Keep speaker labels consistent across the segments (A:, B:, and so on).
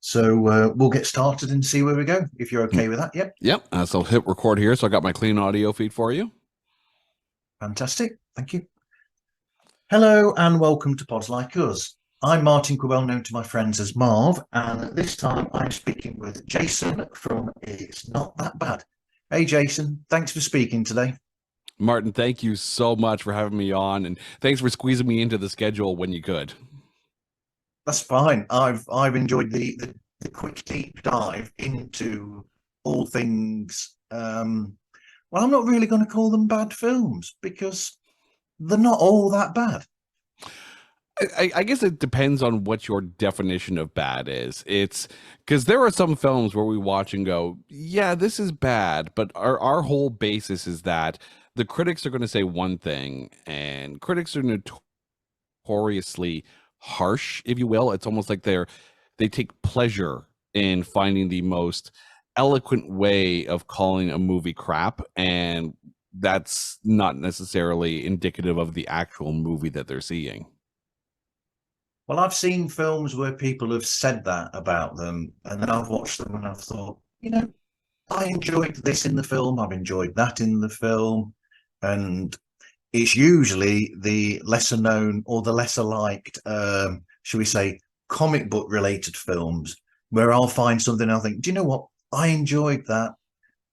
A: So we'll get started and see where we go, if you're okay with that. Yep.
B: Yep. So I'll hit record here. So I got my clean audio feed for you.
A: Fantastic. Thank you. Hello and welcome to Pods Like Us. I'm Martin, well known to my friends as Marv, and this time I'm speaking with Jason from It's Not That Bad. Hey, Jason, thanks for speaking today.
B: Martin, thank you so much for having me on, and thanks for squeezing me into the schedule when you could.
A: That's fine. I've enjoyed the quick deep dive into all things. Well, I'm not really going to call them bad films because they're not all that bad.
B: I guess it depends on what your definition of bad is. It's because there are some films where we watch and go, yeah, this is bad, but our whole basis is that the critics are going to say one thing, and critics are notoriously harsh, if you will. It's almost like they take pleasure in finding the most eloquent way of calling a movie crap, and that's not necessarily indicative of the actual movie that they're seeing.
A: Well, I've seen films where people have said that about them, and then I've watched them and I've thought, I enjoyed this in the film, I've enjoyed that in the film, and it's usually the lesser known or the lesser liked, shall we say, comic book related films where I'll find something and I'll think, do you know what? I enjoyed that.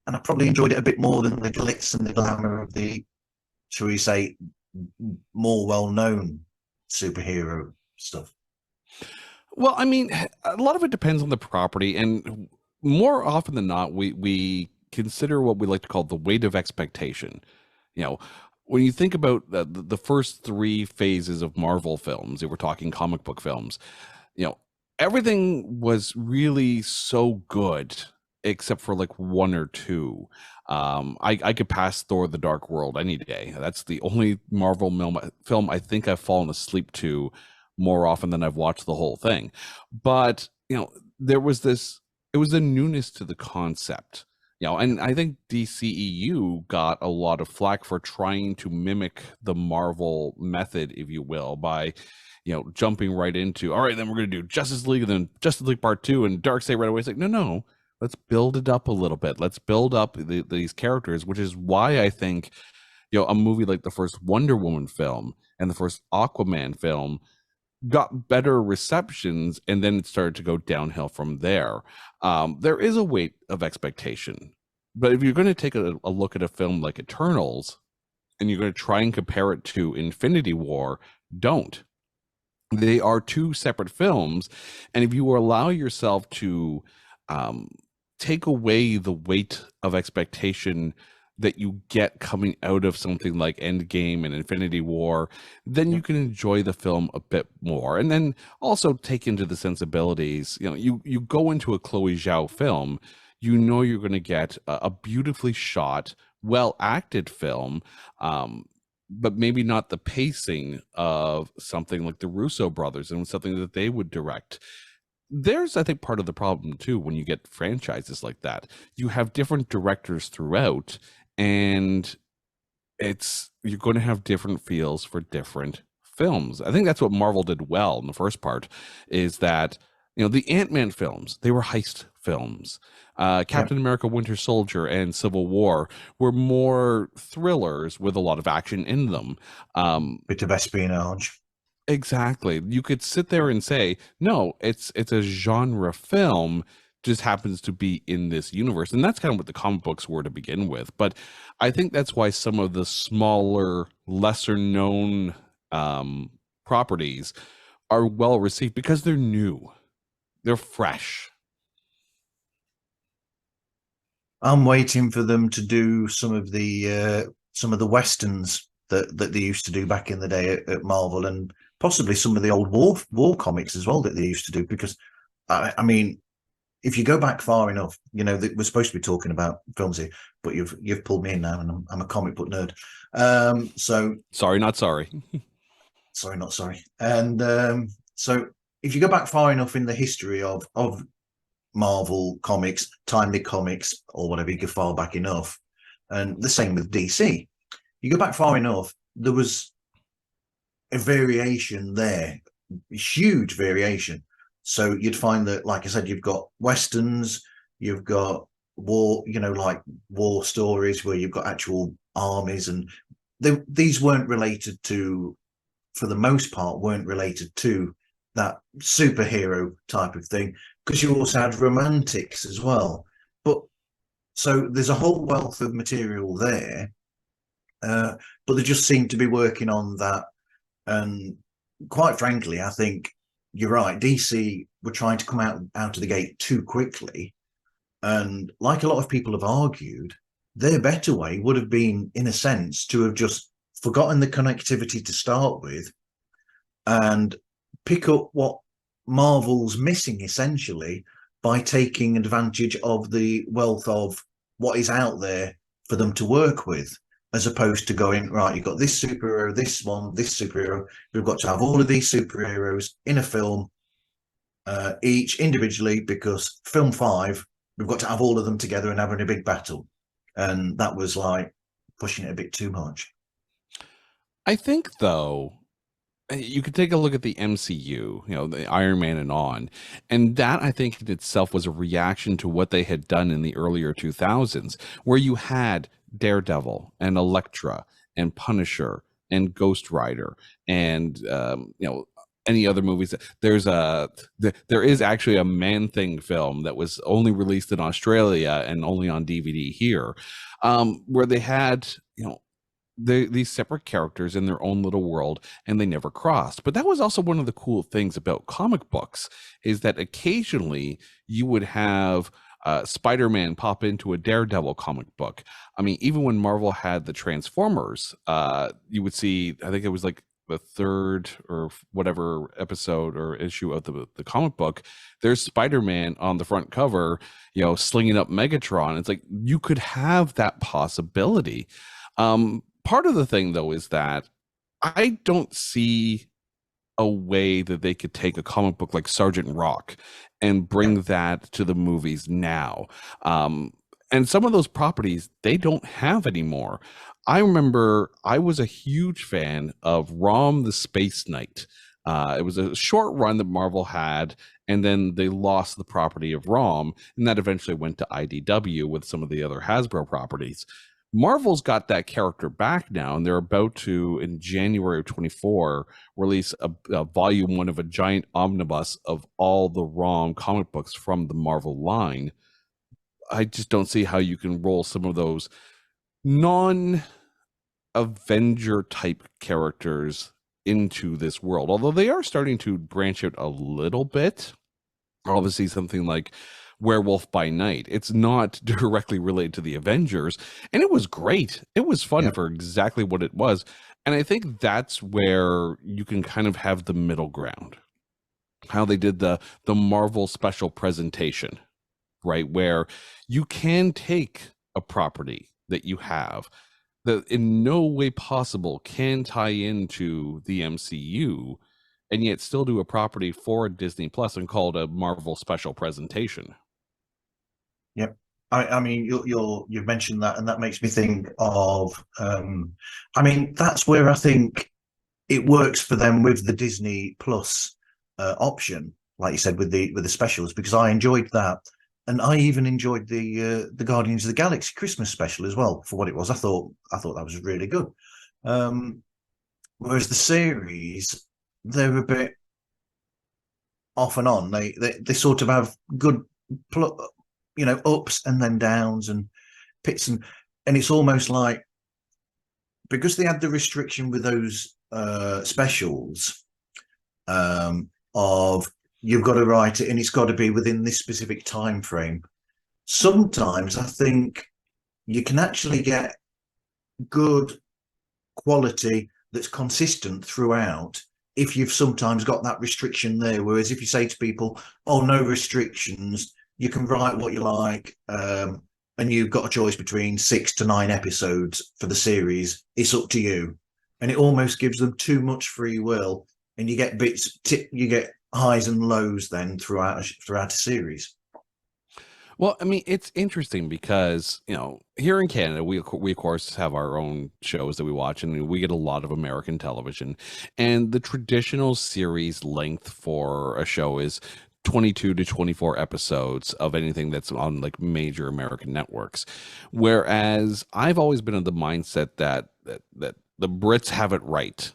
A: And I probably enjoyed it a bit more than the glitz and the glamour of the, shall we say, more well-known superhero stuff.
B: Well, I mean, a lot of it depends on the property, and more often than not, we consider what we like to call the weight of expectation. When you think about the first three phases of Marvel films, if we're talking comic book films, everything was really so good except for like one or two. I could pass Thor: The Dark World any day. That's the only Marvel film I think I've fallen asleep to more often than I've watched the whole thing. But there was it was a newness to the concept. And I think DCEU got a lot of flack for trying to mimic the Marvel method, if you will, by jumping right into, all right, then we're going to do Justice League, and then Justice League Part 2 and Darkseid right away. It's like, no, let's build it up a little bit. Let's build up these characters, which is why I think a movie like the first Wonder Woman film and the first Aquaman film got better receptions, and then it started to go downhill from there. There is a weight of expectation, but if you're going to take a look at a film like Eternals and you're going to try and compare it to Infinity War, don't. They are two separate films, and if you allow yourself to take away the weight of expectation that you get coming out of something like Endgame and Infinity War, then you can enjoy the film a bit more. And then also take into the sensibilities. You go into a Chloe Zhao film, you're going to get a beautifully shot, well-acted film, but maybe not the pacing of something like the Russo brothers and something that they would direct. There's, I think, part of the problem, too, when you get franchises like that. You have different directors throughout, and you're going to have different feels for different films. I think that's what Marvel did well in the first part, is that the Ant-Man films, they were heist films. Captain America: Winter Soldier and Civil War were more thrillers with a lot of action in them.
A: Bit of espionage.
B: Exactly. You could sit there and say, no, it's a genre film, just happens to be in this universe. And that's kind of what the comic books were to begin with. But I think that's why some of the smaller, lesser known properties are well received, because they're new. They're fresh.
A: I'm waiting for them to do some of the westerns that they used to do back in the day at Marvel, and possibly some of the old war comics as well that they used to do. Because I mean, if you go back far enough, you know, that we're supposed to be talking about films here, but you've pulled me in now, and I'm a comic book nerd. So
B: Sorry, not sorry.
A: sorry, not sorry. And so if you go back far enough in the history of Marvel comics, Timely Comics, or whatever, you go far back enough, and the same with DC. You go back far enough, there was a variation there, huge variation. So you'd find that, like I said, you've got westerns, you've got war, you know, like war stories where you've got actual armies, and these weren't related to, for the most part, weren't related to that superhero type of thing, because you also had romantics as well. But so there's a whole wealth of material there, but they just seem to be working on that. And quite frankly, I think you're right. DC were trying to come out of the gate too quickly, and like a lot of people have argued, their better way would have been, in a sense, to have just forgotten the connectivity to start with and pick up what Marvel's missing, essentially, by taking advantage of the wealth of what is out there for them to work with, as opposed to going, right, you've got this superhero, this one, this superhero. We've got to have all of these superheroes in a film, each individually, because film 5, we've got to have all of them together and having a big battle. And that was like pushing it a bit too much.
B: I think, though, you could take a look at the MCU, you know, the Iron Man and that, I think, in itself was a reaction to what they had done in the earlier 2000s, where you had Daredevil and Elektra and Punisher and Ghost Rider and you know, any other movies. There is actually a Man-Thing film that was only released in Australia and only on DVD here, where they had, you know, these separate characters in their own little world, and they never crossed. But that was also one of the cool things about comic books, is that occasionally you would have Spider-Man pop into a Daredevil comic book. I mean, even when Marvel had the Transformers, you would see, I think it was like the third or whatever episode or issue of the comic book, there's Spider-Man on the front cover, you know, slinging up Megatron. It's like you could have that possibility. Part of the thing, though, is that I don't see a way that they could take a comic book like Sergeant Rock and bring that to the movies now. And some of those properties they don't have anymore. I remember I was a huge fan of Rom the Space Knight. It was a short run that Marvel had, and then they lost the property of Rom, and that eventually went to IDW with some of the other Hasbro properties. Marvel's got that character back now, and they're about to, in January of 24, release a volume 1 of a giant omnibus of all the ROM comic books from the Marvel line. I just don't see how you can roll some of those non-Avenger type characters into this world, although they are starting to branch out a little bit. Obviously, something like Werewolf by Night, it's not directly related to the Avengers, and it was great. It was fun for exactly what it was, and I think that's where you can kind of have the middle ground, how they did the Marvel special presentation, right, where you can take a property that you have that in no way possible can tie into the MCU, and yet still do a property for Disney Plus and call it a Marvel special presentation.
A: Yep. I mean, you've mentioned that, and that makes me think of. I mean, that's where I think it works for them with the Disney Plus option, like you said, with the specials, because I enjoyed that, and I even enjoyed the Guardians of the Galaxy Christmas special as well for what it was. I thought that was really good. Whereas the series, they're a bit off and on. They sort of have good, you know, ups and then downs and pits, and it's almost like, because they had the restriction with those specials of you've got to write it and it's got to be within this specific time frame. Sometimes I think you can actually get good quality that's consistent throughout if you've sometimes got that restriction there. Whereas if you say to people, oh, no restrictions, you can write what you like, and you've got a choice between 6 to 9 episodes for the series. It's up to you, and it almost gives them too much free will, and you get you get highs and lows then throughout a series.
B: Well, I mean, it's interesting because, here in Canada, we of course have our own shows that we watch, and we get a lot of American television. And the traditional series length for a show is 22 to 24 episodes of anything that's on like major American networks. Whereas I've always been of the mindset that the Brits have it right.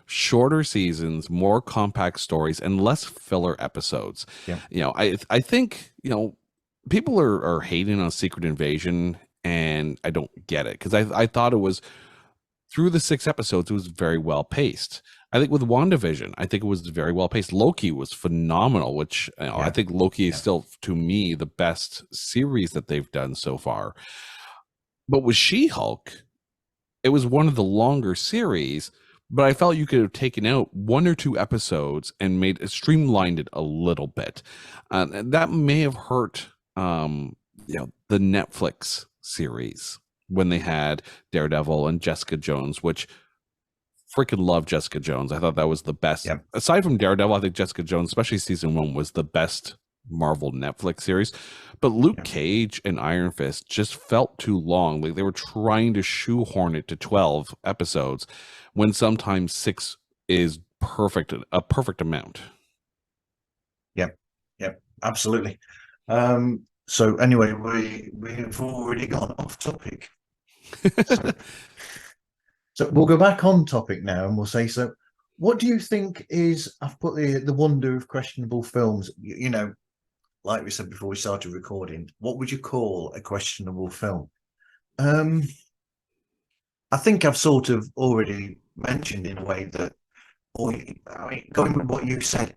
B: Shorter seasons, more compact stories, and less filler episodes.
A: Yeah.
B: I think, people are hating on Secret Invasion, and I don't get it, because I thought it was, through the 6 episodes, it was very well paced. I think with WandaVision, I think it was very well paced. Loki was phenomenal, which I think Loki is still, to me, the best series that they've done so far. But with She-Hulk, it was one of the longer series, but I felt you could have taken out 1 or 2 episodes and streamlined it a little bit. And that may have hurt the Netflix series when they had Daredevil and Jessica Jones, which freaking love Jessica Jones. I thought that was the best.
A: Yeah.
B: Aside from Daredevil, I think Jessica Jones, especially season 1, was the best Marvel Netflix series. But Luke Cage and Iron Fist just felt too long. Like they were trying to shoehorn it to 12 episodes when sometimes 6 is a perfect amount.
A: Yep, absolutely. So anyway, we've already gone off topic. So we'll go back on topic now, and we'll say, so what do you think is, I've put the wonder of questionable films, like we said before we started recording, what would you call a questionable film? I think I've sort of already mentioned in a way that, going with what you said,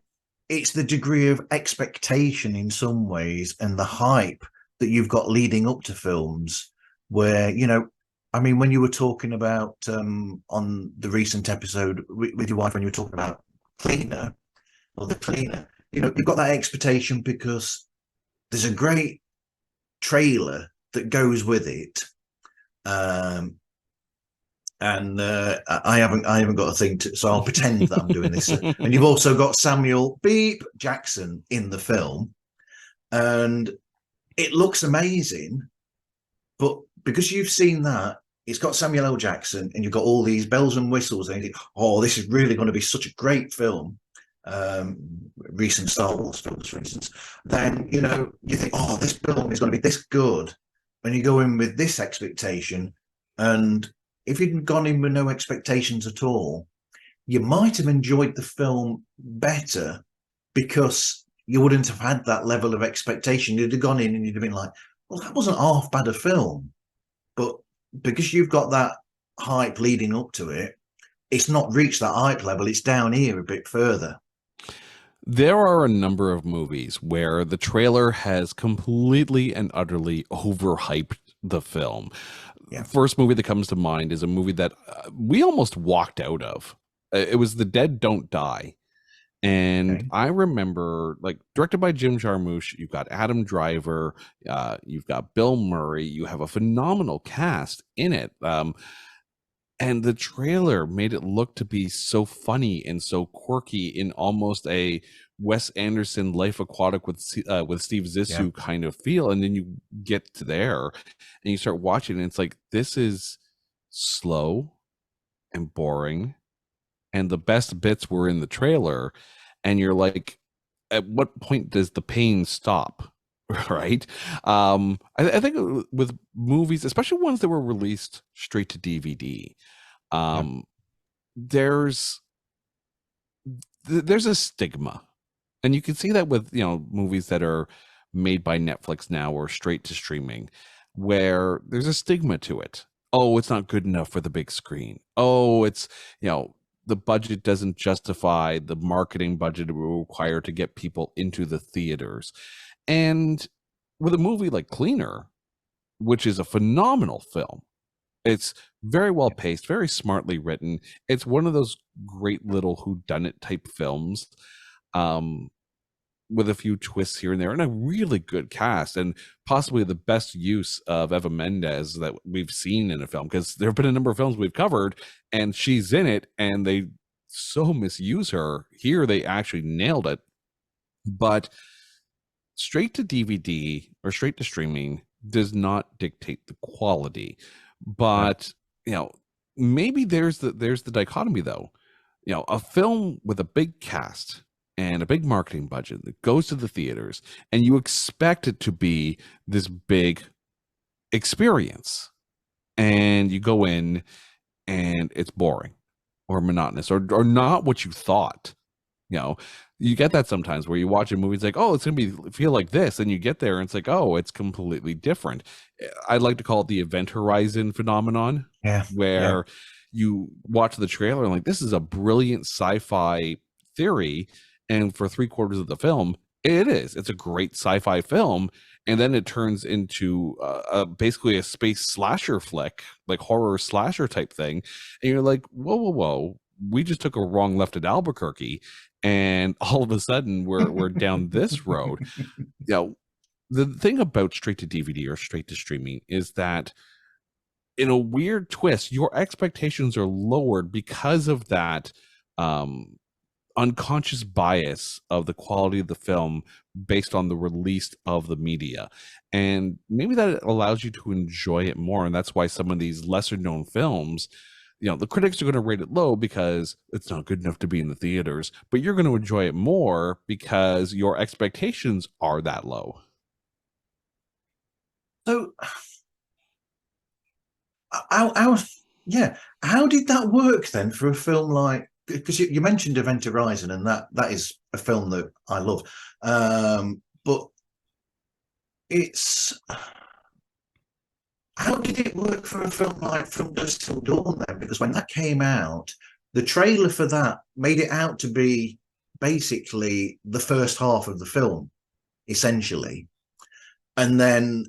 A: it's the degree of expectation in some ways and the hype that you've got leading up to films where, when you were talking about on the recent episode with your wife, when you were talking about Cleaner or The Cleaner, you've got that expectation because there's a great trailer that goes with it. And I haven't got a thing to, so I'll pretend that I'm doing this. And you've also got Samuel Beep Jackson in the film, and it looks amazing. But because you've seen that, it's got Samuel L. Jackson, and you've got all these bells and whistles, and you think, oh, this is really going to be such a great film. Recent Star Wars films, for instance. Then you think, oh, this film is going to be this good, and you go in with this expectation, and if you'd gone in with no expectations at all, you might have enjoyed the film better because you wouldn't have had that level of expectation. You'd have gone in and you'd have been like, well, that wasn't half bad a film. But because you've got that hype leading up to it, it's not reached that hype level. It's down here a bit further.
B: There are a number of movies where the trailer has completely and utterly overhyped the film.
A: Yeah.
B: First movie that comes to mind is a movie that we almost walked out of. It was The Dead Don't Die. And I remember, like, directed by Jim Jarmusch, you've got Adam Driver, you've got Bill Murray, you have a phenomenal cast in it. And the trailer made it look to be so funny and so quirky in almost a Wes Anderson Life Aquatic with Steve Zissou kind of feel. And then you get to there and you start watching, and it's like, this is slow and boring. And the best bits were in the trailer. And you're like, at what point does the pain stop? Right. I think with movies, especially ones that were released straight to DVD, there's a stigma, and you can see that with movies that are made by Netflix now or straight to streaming, where there's a stigma to it. Oh, it's not good enough for the big screen. Oh, it's the budget doesn't justify the marketing budget it will require to get people into the theaters. And with a movie like Cleaner, which is a phenomenal film, it's very well paced, very smartly written. It's one of those great little whodunit type films. with a few twists here and there, and a really good cast, and possibly the best use of Eva Mendes that we've seen in a film, because there have been a number of films we've covered and she's in it and they so misuse her. Here they actually nailed it. But straight to DVD or straight to streaming does not dictate the quality. But maybe there's the dichotomy though. A film with a big cast and a big marketing budget that goes to the theaters, and you expect it to be this big experience, and you go in and it's boring or monotonous or not what you thought. You get that sometimes where you watch a movie, it's like, oh, it's gonna feel like this, and you get there and it's like, oh, it's completely different. I'd like to call it the Event Horizon phenomenon, where you watch the trailer and like, this is a brilliant sci-fi theory, and for 3/4 of the film it's a great sci-fi film, and then it turns into basically a space slasher flick, like horror slasher type thing, and you're like, whoa, we just took a wrong left at Albuquerque, and all of a sudden we're down this road. The thing about straight to DVD or straight to streaming is that, in a weird twist, your expectations are lowered because of that unconscious bias of the quality of the film based on the release of the media. And maybe that allows you to enjoy it more. And that's why some of these lesser known films, the critics are going to rate it low because it's not good enough to be in the theaters, but you're going to enjoy it more because your expectations are that low.
A: So, how did that work then for a film like, because you mentioned Event Horizon, and that is a film that I love, but it's, how did it work for a film like From Dusk Till Dawn then? Because when that came out, the trailer for that made it out to be basically the first half of the film, essentially. And then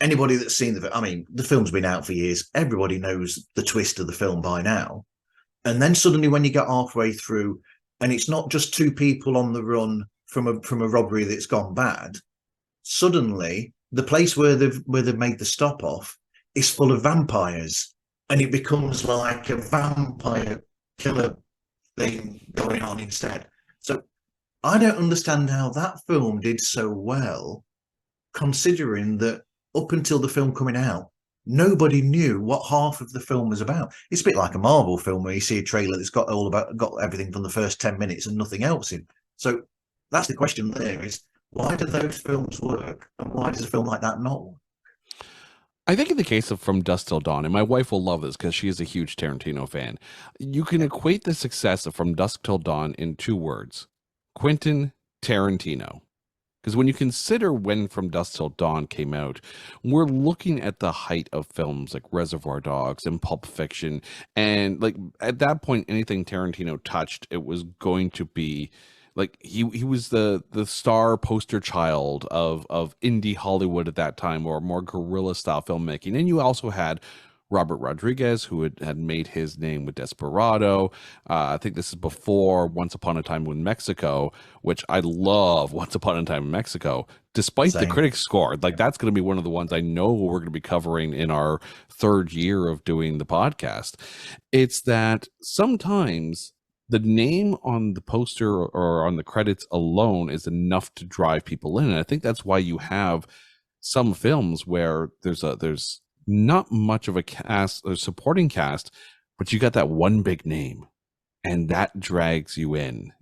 A: anybody that's seen the film's been out for years. Everybody knows the twist of the film by now. And then suddenly when you get halfway through, and it's not just two people on the run from a robbery that's gone bad, suddenly the place where they've made the stop off is full of vampires, and it becomes like a vampire killer thing going on instead. So I don't understand how that film did so well, considering that up until the film coming out, nobody knew what half of the film was about. It's a bit like a Marvel film where you see a trailer that's got everything from the first 10 minutes and nothing else in. So that's the question there, is why do those films work, and why does a film like that not work?
B: I think in the case of From Dusk Till Dawn, and my wife will love this because she is a huge Tarantino fan, you can equate the success of From Dusk Till Dawn in 2 words: Quentin Tarantino. Because when you consider when From Dusk Till Dawn came out, we're looking at the height of films like Reservoir Dogs and Pulp Fiction. And like at that point, anything Tarantino touched, it was going to be like he was the star poster child of indie Hollywood at that time, or more guerrilla style filmmaking. And you also had Robert Rodriguez, who had made his name with Desperado. I think this is before Once Upon a Time in Mexico, which I love. Once Upon a Time in Mexico, despite the critics score, like that's going to be one of the ones I know we're going to be covering in our 3rd year of doing the podcast. It's that sometimes the name on the poster or on the credits alone is enough to drive people in. And I think that's why you have some films where there's not much of a cast or supporting cast, but you got that one big name and that drags you in.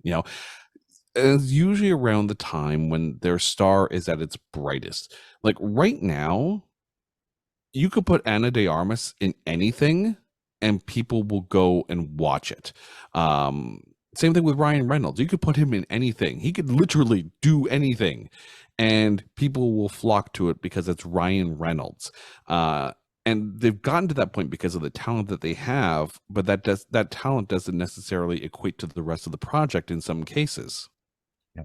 B: It's usually around the time when their star is at its brightest. Like right now, you could put Ana de Armas in anything and people will go and watch it. Same thing with Ryan Reynolds. You could put him in anything. He could literally do anything and people will flock to it because it's Ryan Reynolds. And they've gotten to that point because of the talent that they have, but that talent doesn't necessarily equate to the rest of the project in some cases.
A: Yeah.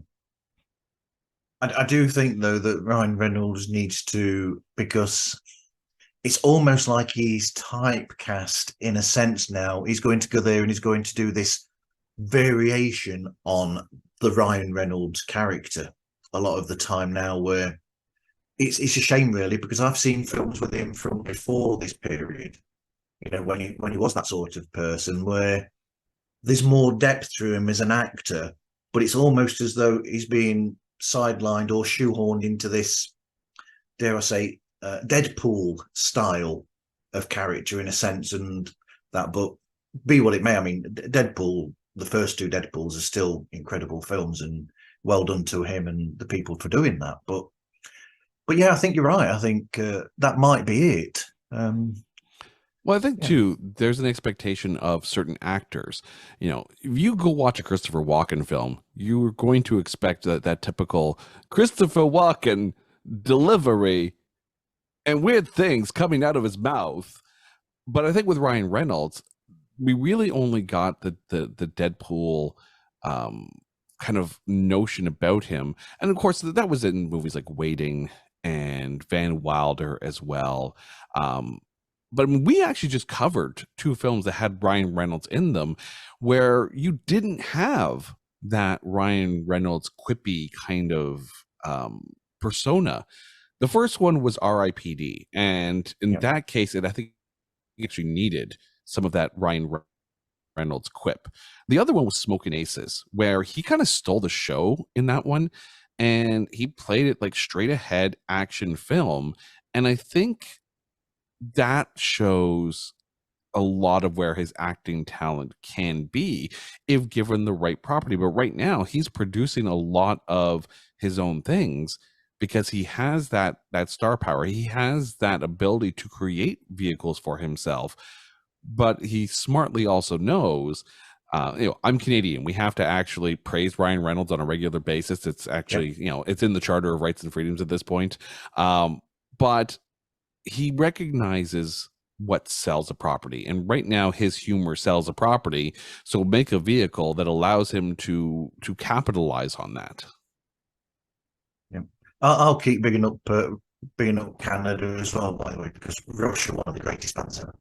A: I do think, though, that Ryan Reynolds needs to, because it's almost like he's typecast in a sense now. He's going to go there and he's going to do this variation on the Ryan Reynolds character. a lot of the time now, where it's a shame really, because I've seen films with him from before this period. You know, when he was that sort of person, where there's more depth to him as an actor, but it's almost as though he's being sidelined or shoehorned into this, dare I say, Deadpool style of character in a sense, and that. But be what it may, I mean, Deadpool, the first two Deadpools are still incredible films, and well done to him and the people for doing that. But yeah, I think you're right. I think that might be it.
B: Well, I think
A: Yeah,
B: too, there's an expectation of certain actors. You know, if you go watch a Christopher Walken film, you're going to expect that typical Christopher Walken delivery and weird things coming out of his mouth. But I think with Ryan Reynolds, we really only got the Deadpool um, kind of notion about him, and of course that was in movies like Waiting and Van Wilder as well. Um, but I mean, we actually just covered two films that had Ryan Reynolds in them, where you didn't have that Ryan Reynolds quippy kind of persona. The first one was R.I.P.D., and in
A: yeah,
B: that case, I think actually needed some of that Ryan Reynolds quip. The other one was Smoking Aces, where he kind of stole the show in that one, and he played it like straight ahead action film. And I think that shows a lot of where his acting talent can be if given the right property. But right now, he's producing a lot of his own things because he has that star power. He has that ability to create vehicles for himself, but he smartly also knows, I'm Canadian. We have to actually praise Ryan Reynolds on a regular basis. It's
A: yeah.
B: actually, it's in the Charter of Rights and Freedoms at this point. But he recognizes what sells a property, and right now his humor sells a property. So make a vehicle that allows him to capitalize on that.
A: Yeah. I'll keep bigging up Canada as well, by the way, because Rush are one of the greatest bands ever.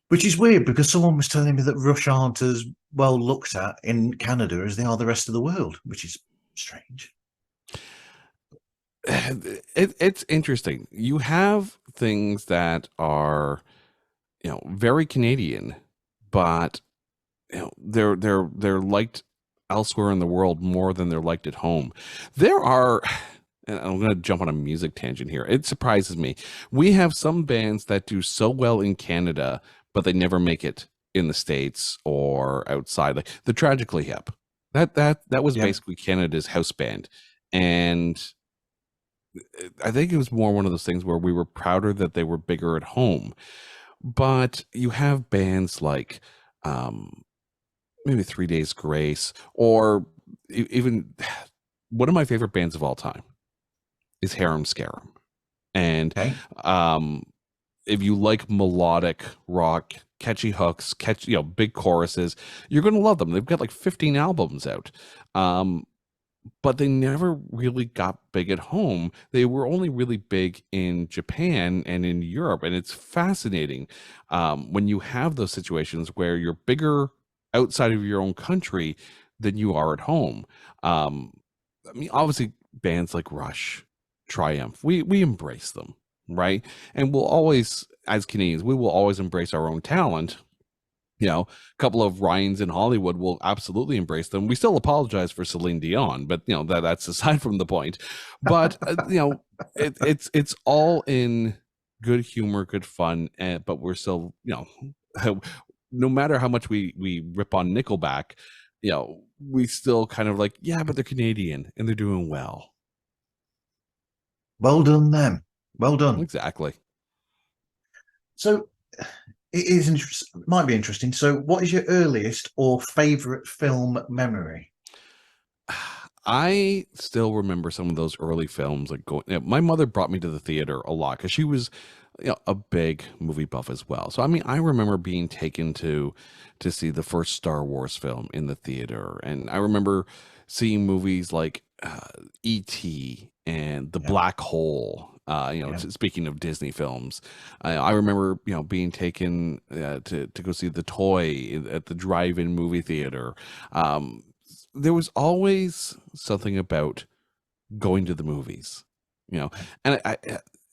A: Which is weird because someone was telling me that Rush aren't as well looked at in Canada as they are the rest of the world, which is strange.
B: It's interesting. You have things that are, very Canadian, but they're liked elsewhere in the world more than they're liked at home. There are, and I'm going to jump on a music tangent here. It surprises me. We have some bands that do so well in Canada, but they never make it in the States or outside. Like the Tragically Hip. That was
A: Yeah.
B: basically Canada's house band. And I think it was more one of those things where we were prouder that they were bigger at home. But you have bands like maybe 3 Days Grace, or even one of my favorite bands of all time is Harem Scarum. And
A: Okay.
B: if you like melodic rock, catchy hooks, big choruses, you're going to love them. They've got like 15 albums out. But they never really got big at home. They were only really big in Japan and in Europe. And it's fascinating when you have those situations where you're bigger outside of your own country than you are at home. I mean, obviously, bands like Rush, Triumph, we embrace them, right? And we'll always, as Canadians, we will always embrace our own talent. A couple of Ryans in Hollywood will absolutely embrace them. We still apologize for Celine Dion, but that's aside from the point. But it's all in good humor, good fun, but we're still, no matter how much we rip on Nickelback, we still kind of like, yeah, but they're Canadian and they're doing well.
A: Well done, them. Well done.
B: Exactly.
A: So it might be interesting. So, what is your earliest or favorite film memory?
B: I still remember some of those early films. Like my mother brought me to the theater a lot because she was, a big movie buff as well. So I mean, I remember being taken to see the first Star Wars film in the theater, and I remember seeing movies like E.T. and The
A: Yeah.
B: Black Hole.
A: Yeah.
B: Speaking of Disney films, I remember being taken to go see The Toy at the drive-in movie theater. there was always something about going to the movies, you know. And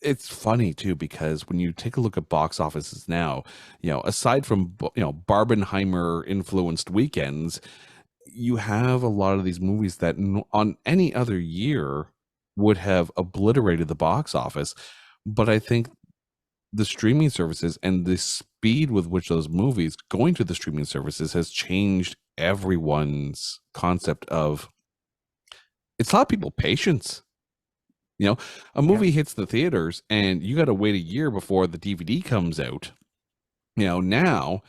B: it's funny too, because when you take a look at box offices now, you know, aside from Barbenheimer influenced weekends, you have a lot of these movies that on any other year would have obliterated the box office. But I think the streaming services and the speed with which those movies going to the streaming services has changed everyone's concept of, it's taught people patience. You know, a movie hits the theaters and you got to wait a year before the DVD comes out. You know, now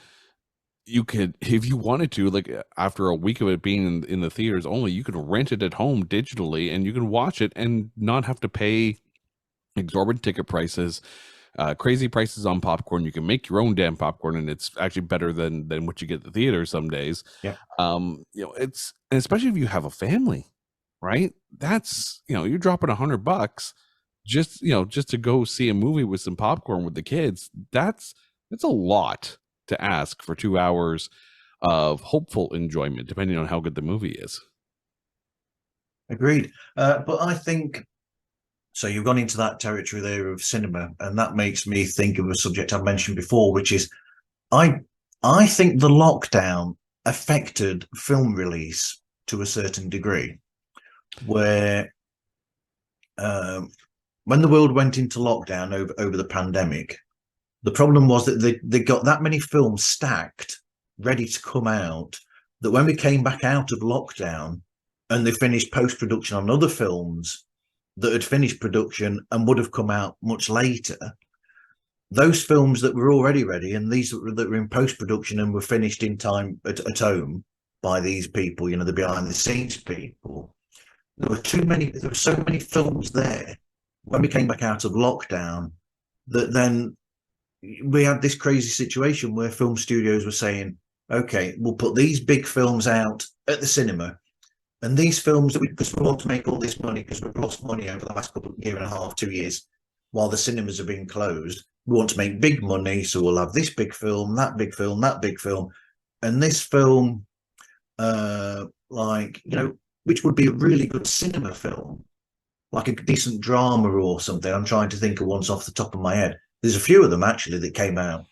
B: you could, if you wanted to, like after a week of it being in the theaters only, you could rent it at home digitally and you can watch it and not have to pay exorbitant ticket prices, crazy prices on popcorn. You can make your own damn popcorn, and it's actually better than what you get at the theater some days.
A: Yeah.
B: You know, it's, and especially if you have a family, right? That's, you know, you're dropping $100 just, you know, just to go see a movie with some popcorn with the kids. That's a lot to ask for 2 hours of hopeful enjoyment, depending on how good the movie is.
A: Agreed. But I think so. You've gone into that territory there of cinema, and that makes me think of a subject I've mentioned before, which is I think the lockdown affected film release to a certain degree, where when the world went into lockdown over the pandemic, the problem was that they got that many films stacked, ready to come out, that when we came back out of lockdown and they finished post-production on other films that had finished production and would have come out much later, those films that were already ready and these that were in post-production and were finished in time at home by these people, you know, the behind-the-scenes people, there were so many films there when we came back out of lockdown that then we had this crazy situation where film studios were saying, okay, we'll put these big films out at the cinema, and these films that because we want to make all this money, because we've lost money over the last year and a half, 2 years, while the cinemas have been closed, we want to make big money, so we'll have this big film, that big film, that big film, and this film, like, you know, which would be a really good cinema film, like a decent drama or something. I'm trying to think of ones off the top of my head. There's a few of them actually that came out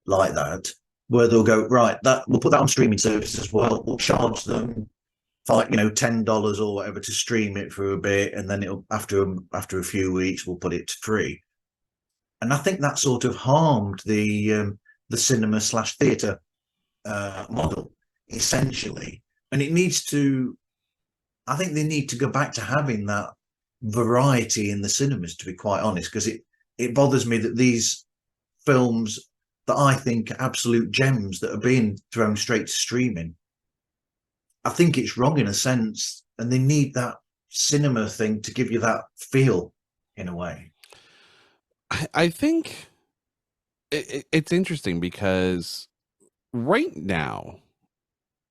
A: like that, where they'll go, right, that we'll put that on streaming services as well. We'll charge them $10 or whatever to stream it for a bit, and then it'll after a few weeks we'll put it to free. And I think that sort of harmed the cinema / theatre model essentially. And it needs to, I think they need to go back to having that variety in the cinemas, to be quite honest, because it bothers me that these films that I think are absolute gems that are being thrown straight to streaming, I think it's wrong in a sense, and they need that cinema thing to give you that feel in a way.
B: I think it's interesting because right now,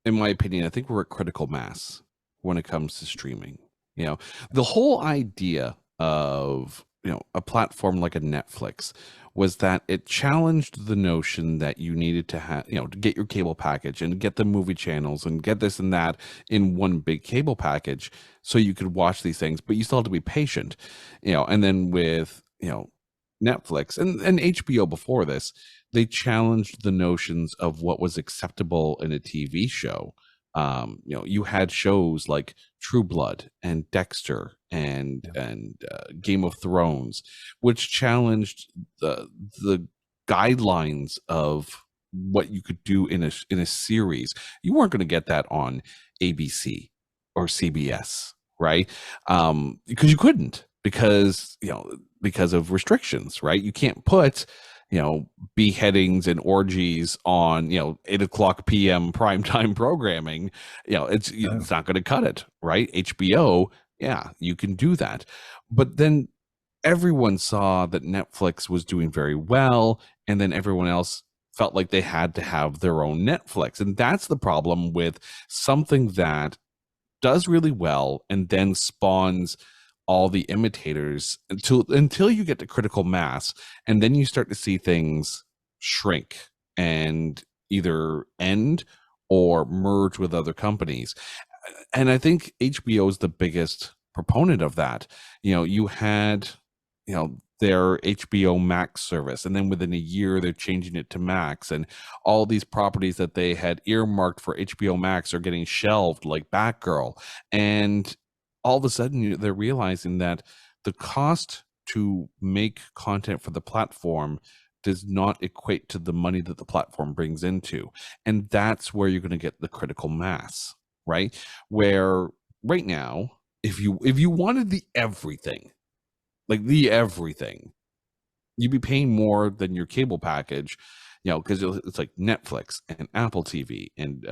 B: in my opinion, I think we're at critical mass when it comes to streaming. You know, the whole idea of, you know, a platform like a Netflix was that it challenged the notion that you needed to have, you know, to get your cable package and get the movie channels and get this and that in one big cable package so you could watch these things, but you still have to be patient, you know. And then with, you know, Netflix and HBO before this, they challenged the notions of what was acceptable in a TV show. You know, you had shows like True Blood and Dexter and Game of Thrones, which challenged the guidelines of what you could do in a series. You weren't going to get that on ABC or CBS, right? Because you couldn't, because, you know, because of restrictions, right? You can't put, you know, beheadings and orgies on, you know, 8:00 p.m. primetime programming. You know, it's not going to cut it, right? HBO, yeah, you can do that. But then everyone saw that Netflix was doing very well, and then everyone else felt like they had to have their own Netflix. And that's the problem with something that does really well and then spawns all the imitators until you get to critical mass, and then you start to see things shrink and either end or merge with other companies. And I think HBO is the biggest proponent of that. You had, their HBO Max service, and then within a year they're changing it to Max, and all these properties that they had earmarked for HBO Max are getting shelved, like Batgirl. And all of a sudden they're realizing that the cost to make content for the platform does not equate to the money that the platform brings into. And that's where you're going to get the critical mass, right? Where right now, if you wanted the everything, like the everything, you'd be paying more than your cable package, because it's like Netflix and Apple TV and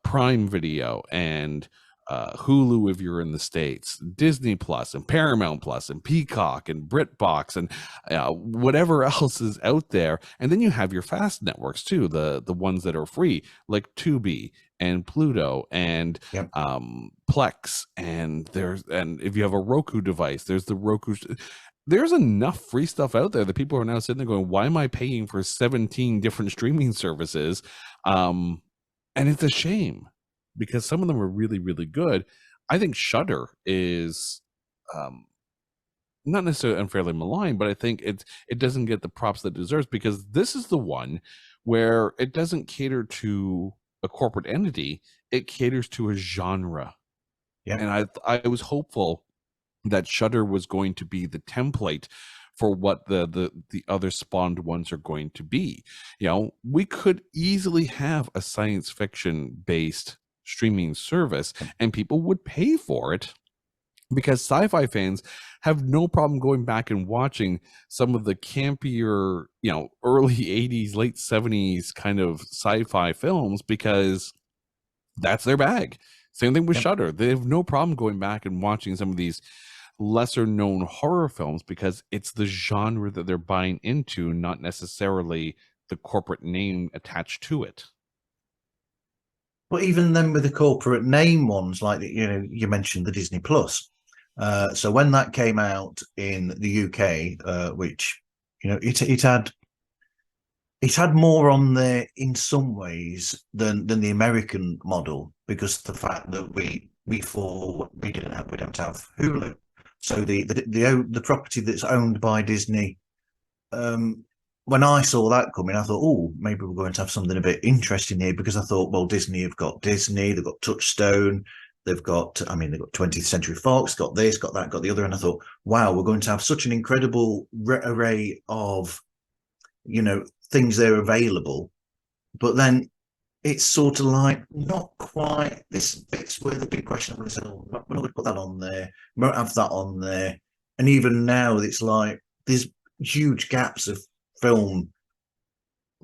B: Prime Video and Hulu if you're in the States, Disney Plus and Paramount Plus and Peacock and BritBox and whatever else is out there. And then you have your fast networks too, the ones that are free, like Tubi and Pluto and
A: Yep.
B: Plex, and if you have a Roku device, there's the Roku. There's enough free stuff out there that people are now sitting there going, why am I paying for 17 different streaming services? And it's a shame, because some of them are really, really good. I think Shudder is not necessarily unfairly maligned, but I think it doesn't get the props that it deserves, because this is the one where it doesn't cater to a corporate entity, it caters to a genre.
A: Yeah.
B: And I was hopeful that Shudder was going to be the template for what the other spawned ones are going to be. We could easily have a science fiction based streaming service, and people would pay for it, because sci-fi fans have no problem going back and watching some of the campier, early 80s, late 70s kind of sci-fi films, because that's their bag. Same thing with Shudder. They have no problem going back and watching some of these lesser known horror films, because it's the genre that they're buying into, not necessarily the corporate name attached to it.
A: But even then, with the corporate name ones, like you mentioned the Disney Plus. So when that came out in the UK, which it had more on there in some ways than the American model, because the fact that we don't have Hulu. So the property that's owned by Disney, when I saw that coming, I thought, oh, maybe we're going to have something a bit interesting here, because I thought, well, Disney have got Disney, they've got Touchstone, they've got 20th Century Fox, got this, got that, got the other, and I thought, wow, we're going to have such an incredible array of things there available. But then it's sort of like not quite. This bit's where the big question is, we're not going to put that on there, we won't have that on there. And even now it's like there's huge gaps of film.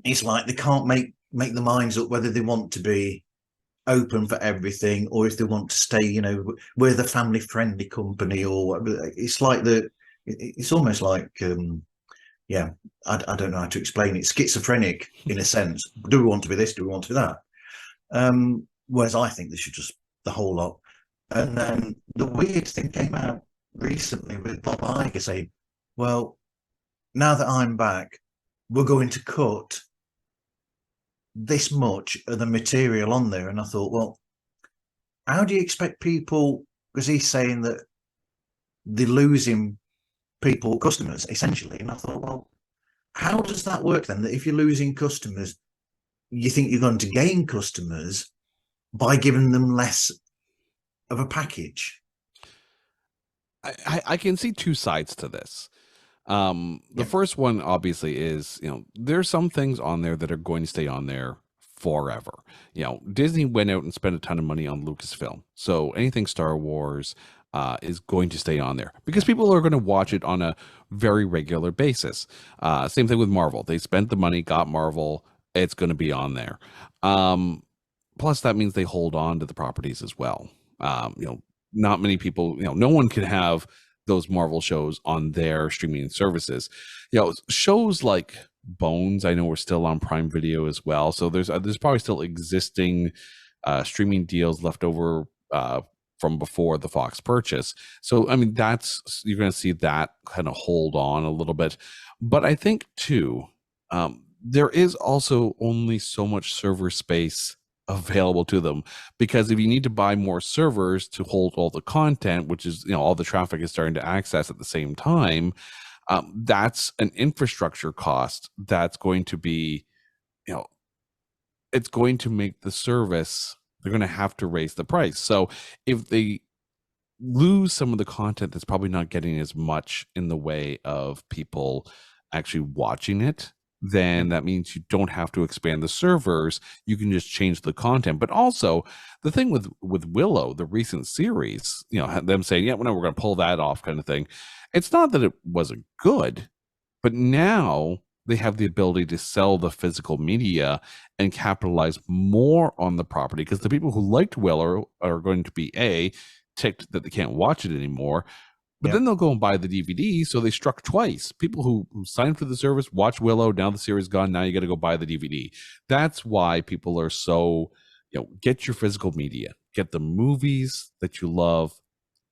A: It's like they can't make the minds up whether they want to be open for everything, or if they want to stay, we're the family friendly company, or whatever. It's like it's almost like I don't know how to explain it. Schizophrenic in a sense. Do we want to be this? Do we want to be that? Whereas I think they should just the whole lot. And then the weird thing came out recently with Bob Iger saying, well, now that I'm back, we're going to cut this much of the material on there. And I thought, well, how do you expect people, because he's saying that they're losing customers, essentially. And I thought, well, how does that work then? That if you're losing customers, you think you're going to gain customers by giving them less of a package?
B: I can see two sides to this. The first one obviously is, there's some things on there that are going to stay on there forever. Disney went out and spent a ton of money on Lucasfilm. So anything Star Wars is going to stay on there, because people are going to watch it on a very regular basis. Same thing with Marvel. They spent the money, got Marvel. It's going to be on there. Plus, that means they hold on to the properties as well. Not many people, no one can have those Marvel shows on their streaming services. Shows like Bones, I know, we're still on Prime Video as well. So there's probably still existing streaming deals left over from before the Fox purchase. So I mean, you're going to see that kind of hold on a little bit. But I think too, there is also only so much server space available to them, because if you need to buy more servers to hold all the content, which is, all the traffic is starting to access at the same time, that's an infrastructure cost that's going to be, you know, it's going to make the service, they're going to have to raise the price. So if they lose some of the content that's probably not getting as much in the way of people actually watching it, then that means you don't have to expand the servers. You can just change the content. But also the thing with Willow, the recent series, them saying, yeah, well, no, we're going to pull that off kind of thing. It's not that it wasn't good, but now they have the ability to sell the physical media and capitalize more on the property, because the people who liked Willow are going to be ticked that they can't watch it anymore, but then they'll go and buy the DVD. So they struck twice. People who signed for the service, watch Willow, now the series gone, now you got to go buy the DVD. That's why people are so, get your physical media, get the movies that you love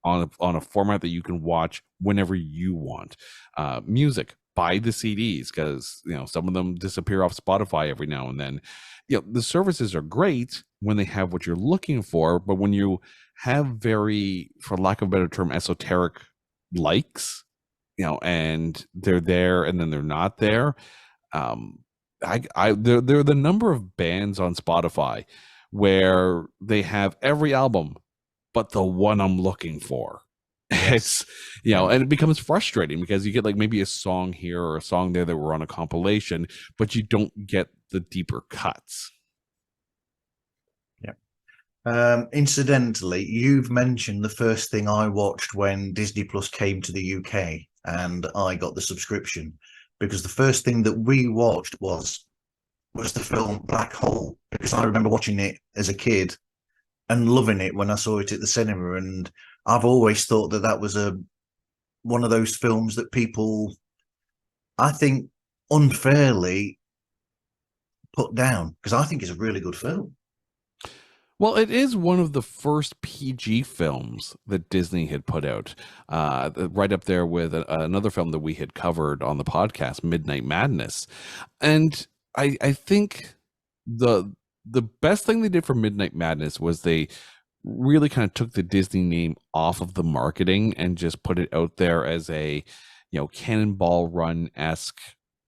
B: on a format that you can watch whenever you want. Music, buy the CDs, because some of them disappear off Spotify every now and then. The services are great when they have what you're looking for, but when you have very, for lack of a better term, esoteric likes, and they're there and then they're not there. There are the number of bands on Spotify where they have every album but the one I'm looking for. It's, and it becomes frustrating because you get like maybe a song here or a song there that were on a compilation, but you don't get the deeper cuts.
A: Incidentally, you've mentioned the first thing I watched when Disney Plus came to the UK and I got the subscription, because the first thing that we watched was the film Black Hole, because I remember watching it as a kid and loving it when I saw it at the cinema. And I've always thought that was one of those films that people, I think, unfairly put down, because I think it's a really good film.
B: Well, it is one of the first PG films that Disney had put out, right up there with another film that we had covered on the podcast, Midnight Madness. And I think the best thing they did for Midnight Madness was they really kind of took the Disney name off of the marketing and just put it out there as a, Cannonball Run-esque,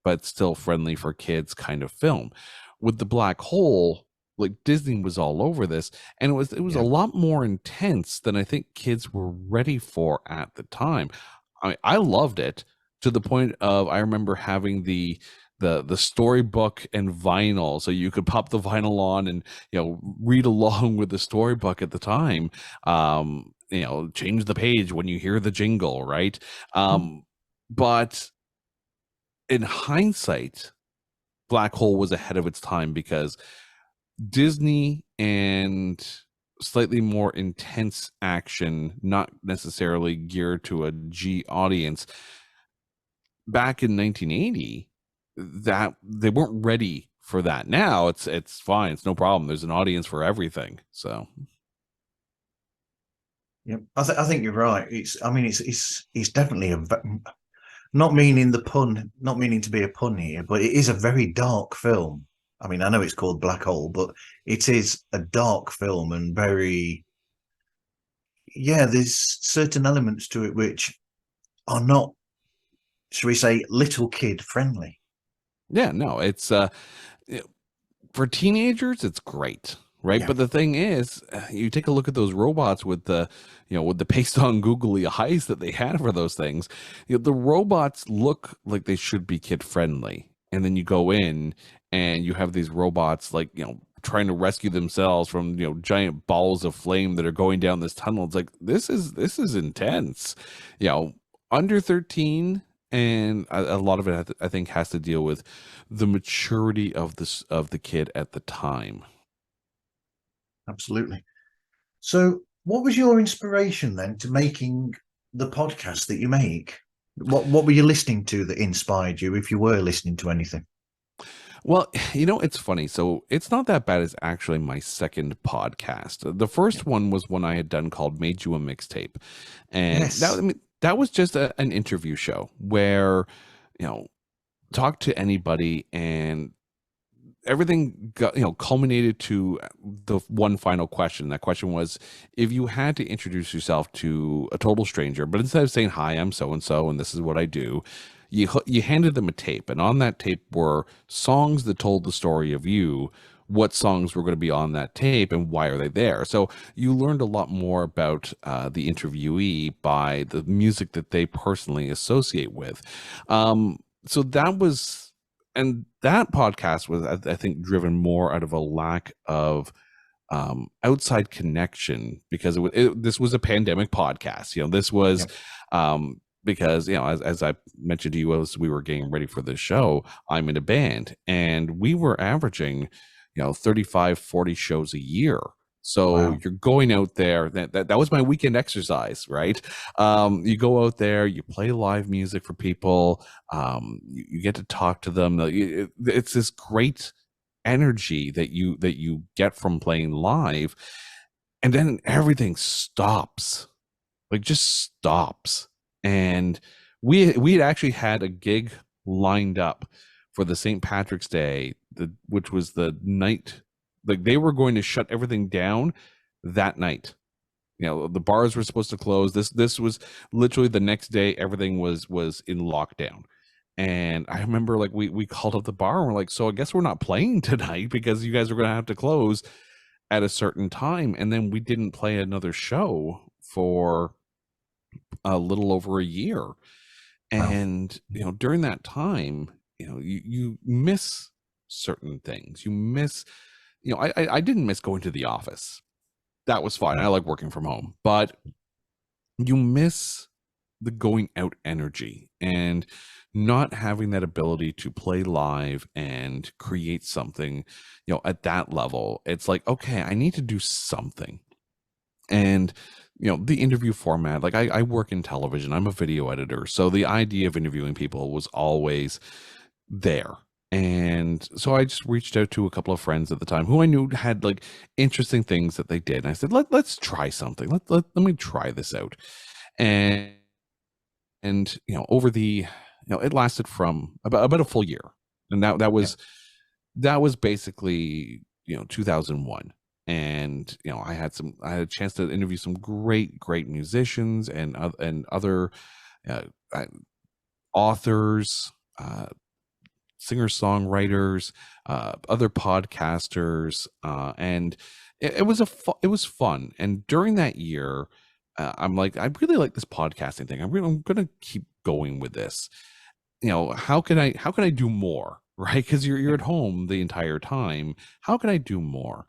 B: but still friendly for kids kind of film. With the Black Hole, like, Disney was all over this, and it was a lot more intense than I think kids were ready for at the time. I loved it, to the point of, I remember having the storybook and vinyl, so you could pop the vinyl on and read along with the storybook at the time. Change the page when you hear the jingle, right? But in hindsight, Black Hole was ahead of its time, because Disney and slightly more intense action, not necessarily geared to a G audience, back in 1980, that they weren't ready for that. Now it's fine, it's no problem. There's an audience for everything. So
A: I think you're right. It's definitely not meaning to be a pun here, but it is a very dark film. I mean, I know it's called Black Hole, but it is a dark film, and very, there's certain elements to it which are not, shall we say, little kid friendly.
B: Yeah, no, it's for teenagers, it's great, right?
A: Yeah.
B: But the thing is, you take a look at those robots with the, with the paste on googly eyes that they had for those things. The robots look like they should be kid friendly, and then you go in and you have these robots like, trying to rescue themselves from, giant balls of flame that are going down this tunnel. It's like, this is intense, under 13. And a lot of it, I think, has to deal with the maturity of the kid at the time.
A: Absolutely. So what was your inspiration then to making the podcast that you make? What were you listening to that inspired you, if you were listening to anything?
B: Well, it's funny. So It's Not That Bad is actually my second podcast. The first one was one I had done called Made You a Mixtape. And that was just an interview show where, talk to anybody, and everything got, culminated to the one final question. That question was, if you had to introduce yourself to a total stranger, but instead of saying, hi, I'm so and so and this is what I do, you handed them a tape, and on that tape were songs that told the story of you, what songs were going to be on that tape and why are they there. So you learned a lot more about the interviewee by the music that they personally associate with. So that was, and that podcast was, I think, driven more out of a lack of outside connection, because this was a pandemic podcast. This was
A: Yep.
B: because, as I mentioned to you as we were getting ready for this show, I'm in a band and we were averaging 35, 40 shows a year. So
A: Wow.
B: you're going out there, that was my weekend exercise, right? You go out there, you play live music for people, you get to talk to them. It's this great energy that you get from playing live, and then everything stops, like just stops. And we had actually had a gig lined up for the St. Patrick's Day, which was the night, like they were going to shut everything down that night. The bars were supposed to close. This was literally the next day. Everything was in lockdown. And I remember, like, we called up the bar and we're like, so I guess we're not playing tonight because you guys are going to have to close at a certain time. And then we didn't play another show for a little over a year.
A: Wow.
B: And, during that time, you miss certain things. You miss, I didn't miss going to the office. That was fine. I like working from home, but you miss the going out energy and not having that ability to play live and create something, at that level. It's like, okay, I need to do something. And, the interview format, like I work in television, I'm a video editor. So the idea of interviewing people was always there. And so I just reached out to a couple of friends at the time who I knew had like interesting things that they did. And I said, let's try something. Let me try this out. And over the, it lasted from about a full year. And
A: Yeah.
B: that was basically 2001. And I had a chance to interview some great musicians and other uh, uh, authors, singer-songwriters, other podcasters, and it was it was fun. And during that year, I'm like, I really like this podcasting thing. I'm gonna keep going with this. How can I do more? Right? Because you're
A: Yeah.
B: at home the entire time. How can I do more?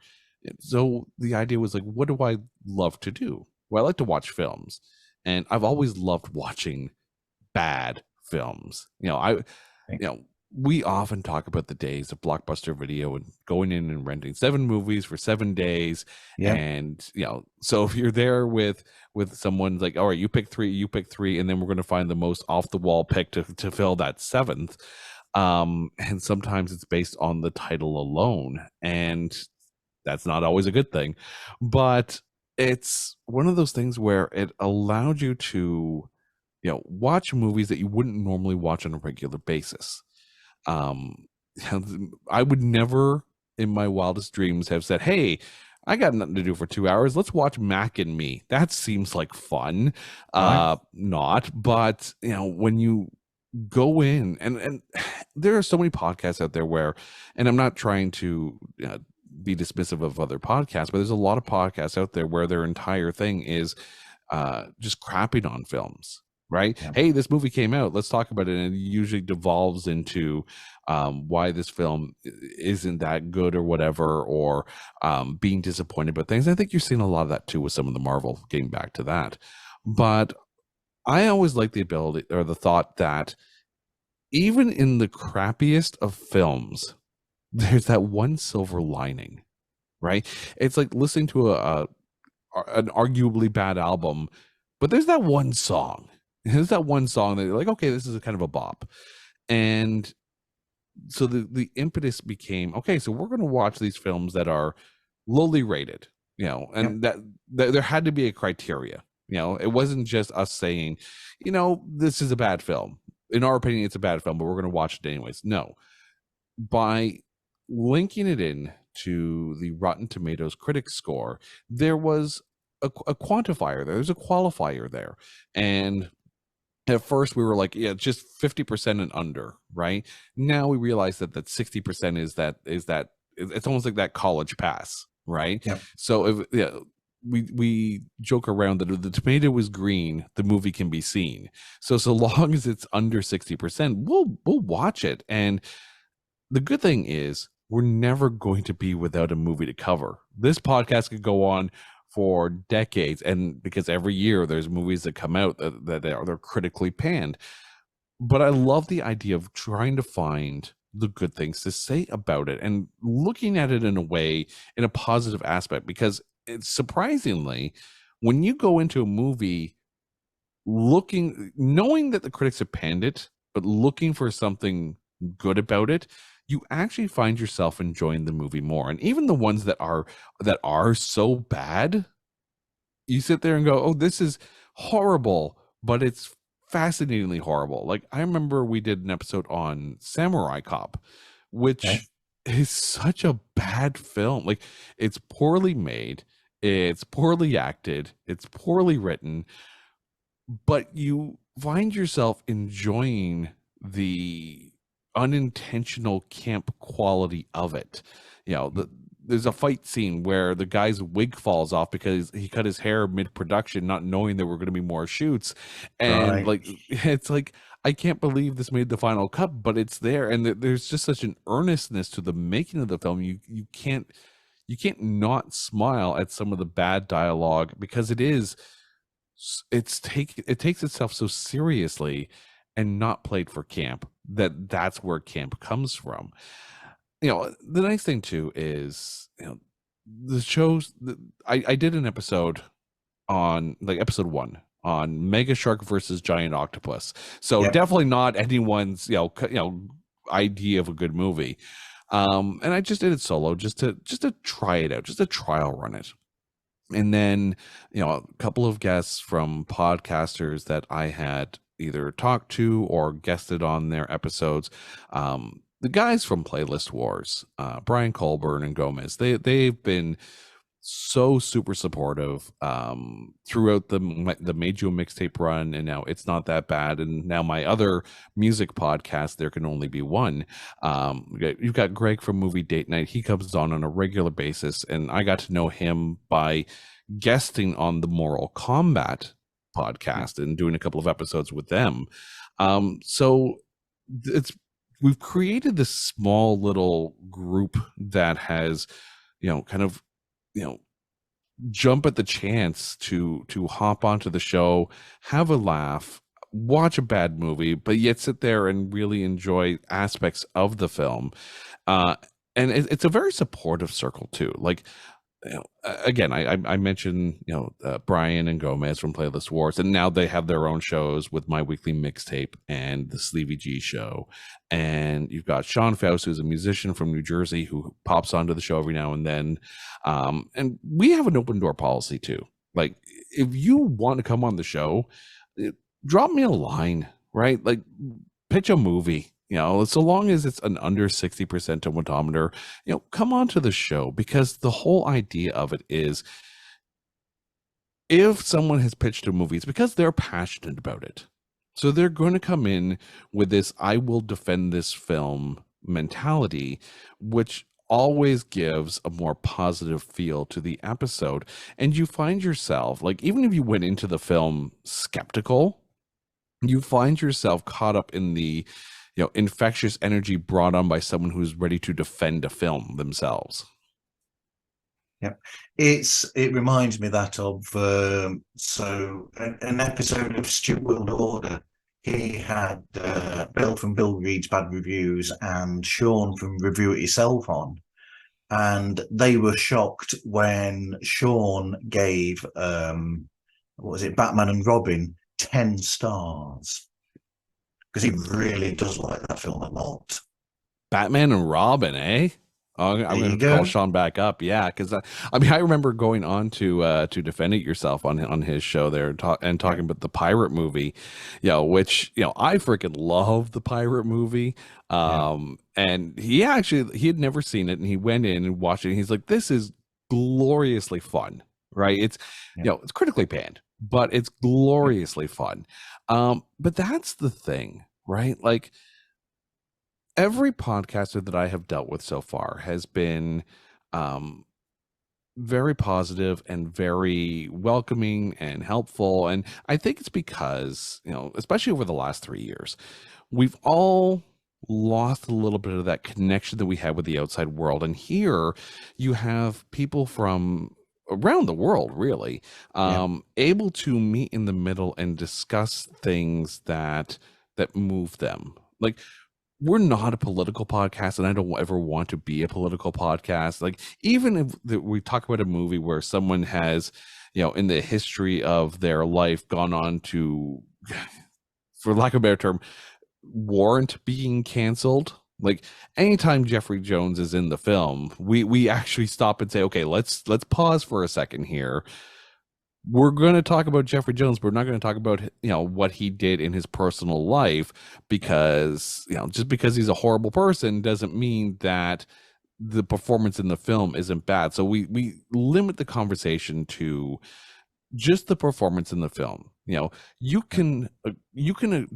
B: So the idea was like, what do I love to do? Well, I like to watch films, and I've always loved watching bad films.
A: Okay.
B: We often talk about the days of Blockbuster Video and going in and renting 7 movies for 7 days.
A: Yeah.
B: And, so if you're there with someone like, all right, you pick three, and then we're going to find the most off the wall pick to fill that seventh. And sometimes it's based on the title alone. And that's not always a good thing, but it's one of those things where it allowed you to, watch movies that you wouldn't normally watch on a regular basis. um I would never in my wildest dreams have said, hey, I got nothing to do for 2 hours, let's watch Mac and Me. That seems like fun.
A: Right.
B: Not, but when you go in, and there are so many podcasts out there where, and I'm not trying to be dismissive of other podcasts, but there's a lot of podcasts out there where their entire thing is just crapping on films, right?
A: Yeah.
B: Hey, this movie came out, let's talk about it. And it usually devolves into why this film isn't that good or whatever, or being disappointed about things. I think you're seeing a lot of that too with some of the Marvel, getting back to that. But I always like the ability or the thought that even in the crappiest of films, there's that one silver lining, right? It's like listening to an arguably bad album, but there's that one song. There's that one song that you're like, okay, this is a kind of a bop. And so the impetus became, okay, so we're going to watch these films that are lowly rated,
A: Yep.
B: and that there had to be a criteria. It wasn't just us saying, this is a bad film. In our opinion, it's a bad film, but we're going to watch it anyways. No, by linking it in to the Rotten Tomatoes critics score, there was a quantifier there. There's a qualifier there. And at first we were like, yeah, just 50% and under, right? Now we realize that 60% is that it's almost like that college pass, right?
A: Yeah.
B: So if we joke around that if the tomato is green, the movie can be seen. So long as it's under 60%, we'll watch it. And the good thing is we're never going to be without a movie to cover. This podcast could go on for decades, and because every year there's movies that come out that they're critically panned. But I love the idea of trying to find the good things to say about it and looking at it in a way, in a positive aspect, because it's surprisingly, when you go into a movie knowing that the critics have panned it, but looking for something good about it, you actually find yourself enjoying the movie more. And even the ones that are so bad, you sit there and go, oh, this is horrible, but it's fascinatingly horrible. Like, I remember we did an episode on Samurai Cop, which is such a bad film. Like, it's poorly made, it's poorly acted, it's poorly written, but you find yourself enjoying the unintentional camp quality of it. There's a fight scene where the guy's wig falls off because he cut his hair mid-production, not knowing there were going to be more shoots. And
A: Right.
B: it's like, I can't believe this made the final cut, but it's there. And there's just such an earnestness to the making of the film. You can't not smile at some of the bad dialogue, because it takes itself so seriously and not played for camp. That's where camp comes from. The nice thing too is, the shows that I did an episode on, like, episode 1 on Mega Shark versus Giant Octopus. So definitely not anyone's idea of a good movie. And I just did it solo, just to try it out, just to trial run it. And then, a couple of guests from podcasters that I had either talked to or guested on their episodes. The guys from Playlist Wars, Brian Colburn and Gomez, they've been so super supportive throughout the Made You a Mixtape run, and now It's Not That Bad, and now my other music podcast, There Can Only Be One. You've got Greg from Movie Date Night. He comes on a regular basis, and I got to know him by guesting on the Moral Combat podcast and doing a couple of episodes with them. So we've created this small little group that has, kind of, jump at the chance to hop onto the show, have a laugh, watch a bad movie, but yet sit there and really enjoy aspects of the film. And it's a very supportive circle too. Like, again, I mentioned, Brian and Gomez from Playlist Wars, and now they have their own shows with My Weekly Mixtape and the Sleevy G Show. And you've got Sean Faust, who's a musician from New Jersey, who pops onto the show every now and then. And we have an open door policy too. Like, if you want to come on the show, drop me a line, right? Like, pitch a movie. So long as it's an under 60% tomatometer, come on to the show, because the whole idea of it is, if someone has pitched a movie, it's because they're passionate about it. So they're going to come in with this, I will defend this film mentality, which always gives a more positive feel to the episode. And you find yourself, like, even if you went into the film skeptical, you find yourself caught up in the infectious energy brought on by someone who's ready to defend a film themselves.
A: Yeah, it reminds me that of an episode of Stuart World Order. He had Bill from Bill Reads Bad Reviews and Sean from Review It Yourself on, and they were shocked when Sean gave what was it, Batman and Robin 10 stars. Because he really does like that film a lot.
B: Batman and Robin, eh? I'm
A: There
B: gonna
A: you
B: have to call
A: go.
B: Sean back up. Yeah, because I mean, I remember going on to Defend It Yourself on his show there and
A: Yeah,
B: talking about the pirate movie, which I freaking love the pirate movie.
A: yeah,
B: And he had never seen it, and he went in and watched it. And he's like, "This is gloriously fun, right? It's
A: yeah,
B: it's critically panned, but it's
A: yeah,
B: gloriously fun." But that's the thing, right? Like every podcaster that I have dealt with so far has been um, very positive and very welcoming and helpful. And I think it's because, especially over the last 3 years, we've all lost a little bit of that connection that we had with the outside world. And here you have people from around the world, really,
A: yeah,
B: able to meet in the middle and discuss things that move them. Like we're not a political podcast, and I don't ever want to be a political podcast. Like, even if we talk about a movie where someone has, in the history of their life, gone on to, for lack of a better term, warrant being canceled. Like, anytime Jeffrey Jones is in the film, we actually stop and say, okay, let's pause for a second here. We're going to talk about Jeffrey Jones, but we're not going to talk about what he did in his personal life, because just because he's a horrible person doesn't mean that the performance in the film isn't bad. So we limit the conversation to just the performance in the film.
A: yeah,
B: You can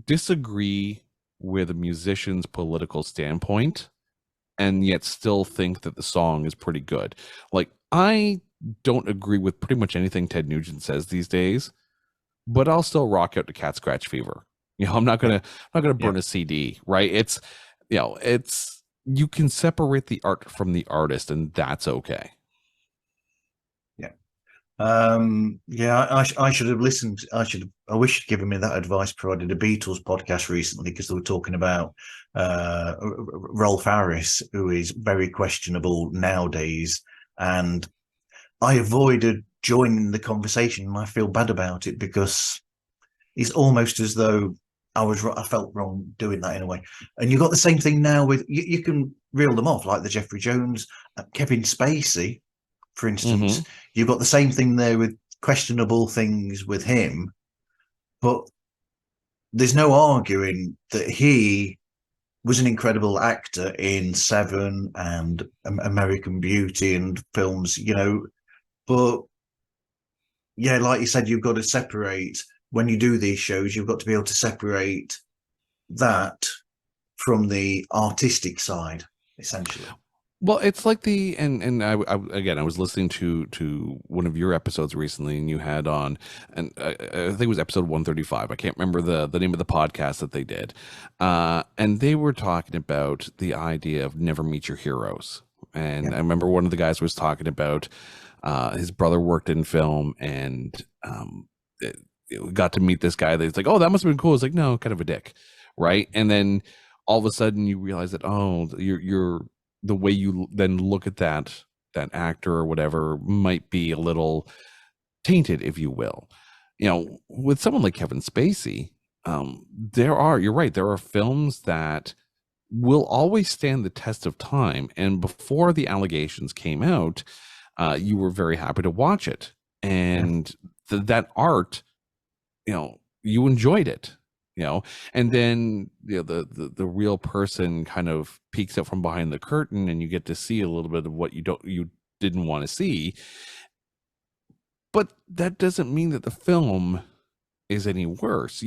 B: disagree with a musician's political standpoint and yet still think that the song is pretty good. Like, I don't agree with pretty much anything Ted Nugent says these days, but I'll still rock out to Cat Scratch Fever. I'm
A: yeah,
B: not gonna
A: yeah,
B: burn a CD, right? It's you can separate the art from the artist, and that's okay.
A: yeah. Yeah, I should have listened. I wish you'd given me that advice before I did a Beatles podcast recently, because they were talking about Rolf Harris, who is very questionable nowadays. And I avoided joining the conversation, and I feel bad about it, because it's almost as though I felt wrong doing that in a way. And you got the same thing now with, you can reel them off, like the Jeffrey Jones, Kevin Spacey, for
B: Mm-hmm.
A: instance. You've got the same thing there with questionable things with him, but there's no arguing that he was an incredible actor in Seven and American Beauty and films, But yeah, like you said, you've got to separate, when you do these shows, you've got to be able to separate that from the artistic side, essentially.
B: Well, it's like I was listening to one of your episodes recently, and you had on, and I think it was episode 135. I can't remember the name of the podcast that they did, and they were talking about the idea of never meet your heroes.
A: Yeah,
B: And I remember one of the guys was talking about his brother worked in film, and got to meet this guy. That's like, oh, that must have been cool. It's like, no, kind of a dick, right? And then all of a sudden you realize that, oh, you're the way you then look at that actor or whatever might be a little tainted, if you will. With someone like Kevin Spacey, you're right, there are films that will always stand the test of time. And before the allegations came out, you were very happy to watch it.
A: yeah,
B: And that art, you enjoyed it, and then the real person kind of peeks out from behind the curtain, and you get to see a little bit of what you didn't want to see. But that doesn't mean that the film is any worse.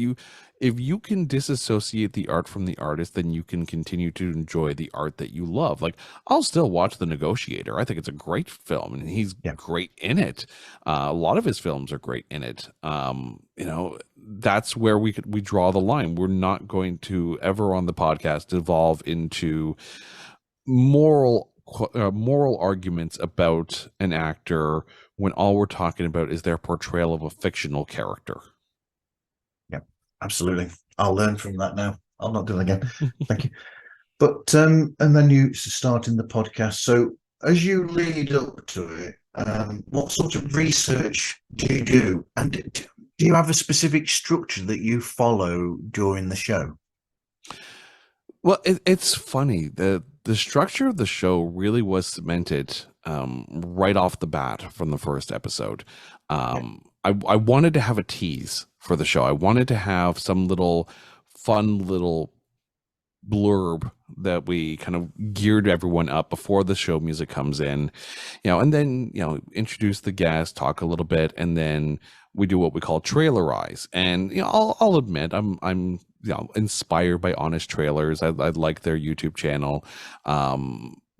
B: If you can disassociate the art from the artist, then you can continue to enjoy the art that you love. Like, I'll still watch The Negotiator. I think it's a great film, and he's
A: yeah,
B: great in it. A lot of his films are great in it. That's where we draw the line. We're not going to ever on the podcast evolve into moral arguments about an actor when all we're talking about is their portrayal of a fictional character.
A: yeah. Absolutely. I'll learn from that now. I'll not do it again. Thank you. But and then you start in the podcast. So as you lead up to it, what sort of research do you do? And do you have a specific structure that you follow during the show?
B: Well, it's funny. The structure of the show really was cemented right off the bat from the first episode.
A: Yeah,
B: I wanted to have a tease for the show. I wanted to have some little fun little blurb that we kind of geared everyone up before the show music comes in, and then, introduce the guest, talk a little bit, and then we do what we call trailerize. And, I'll admit I'm inspired by Honest Trailers. I like their YouTube channel.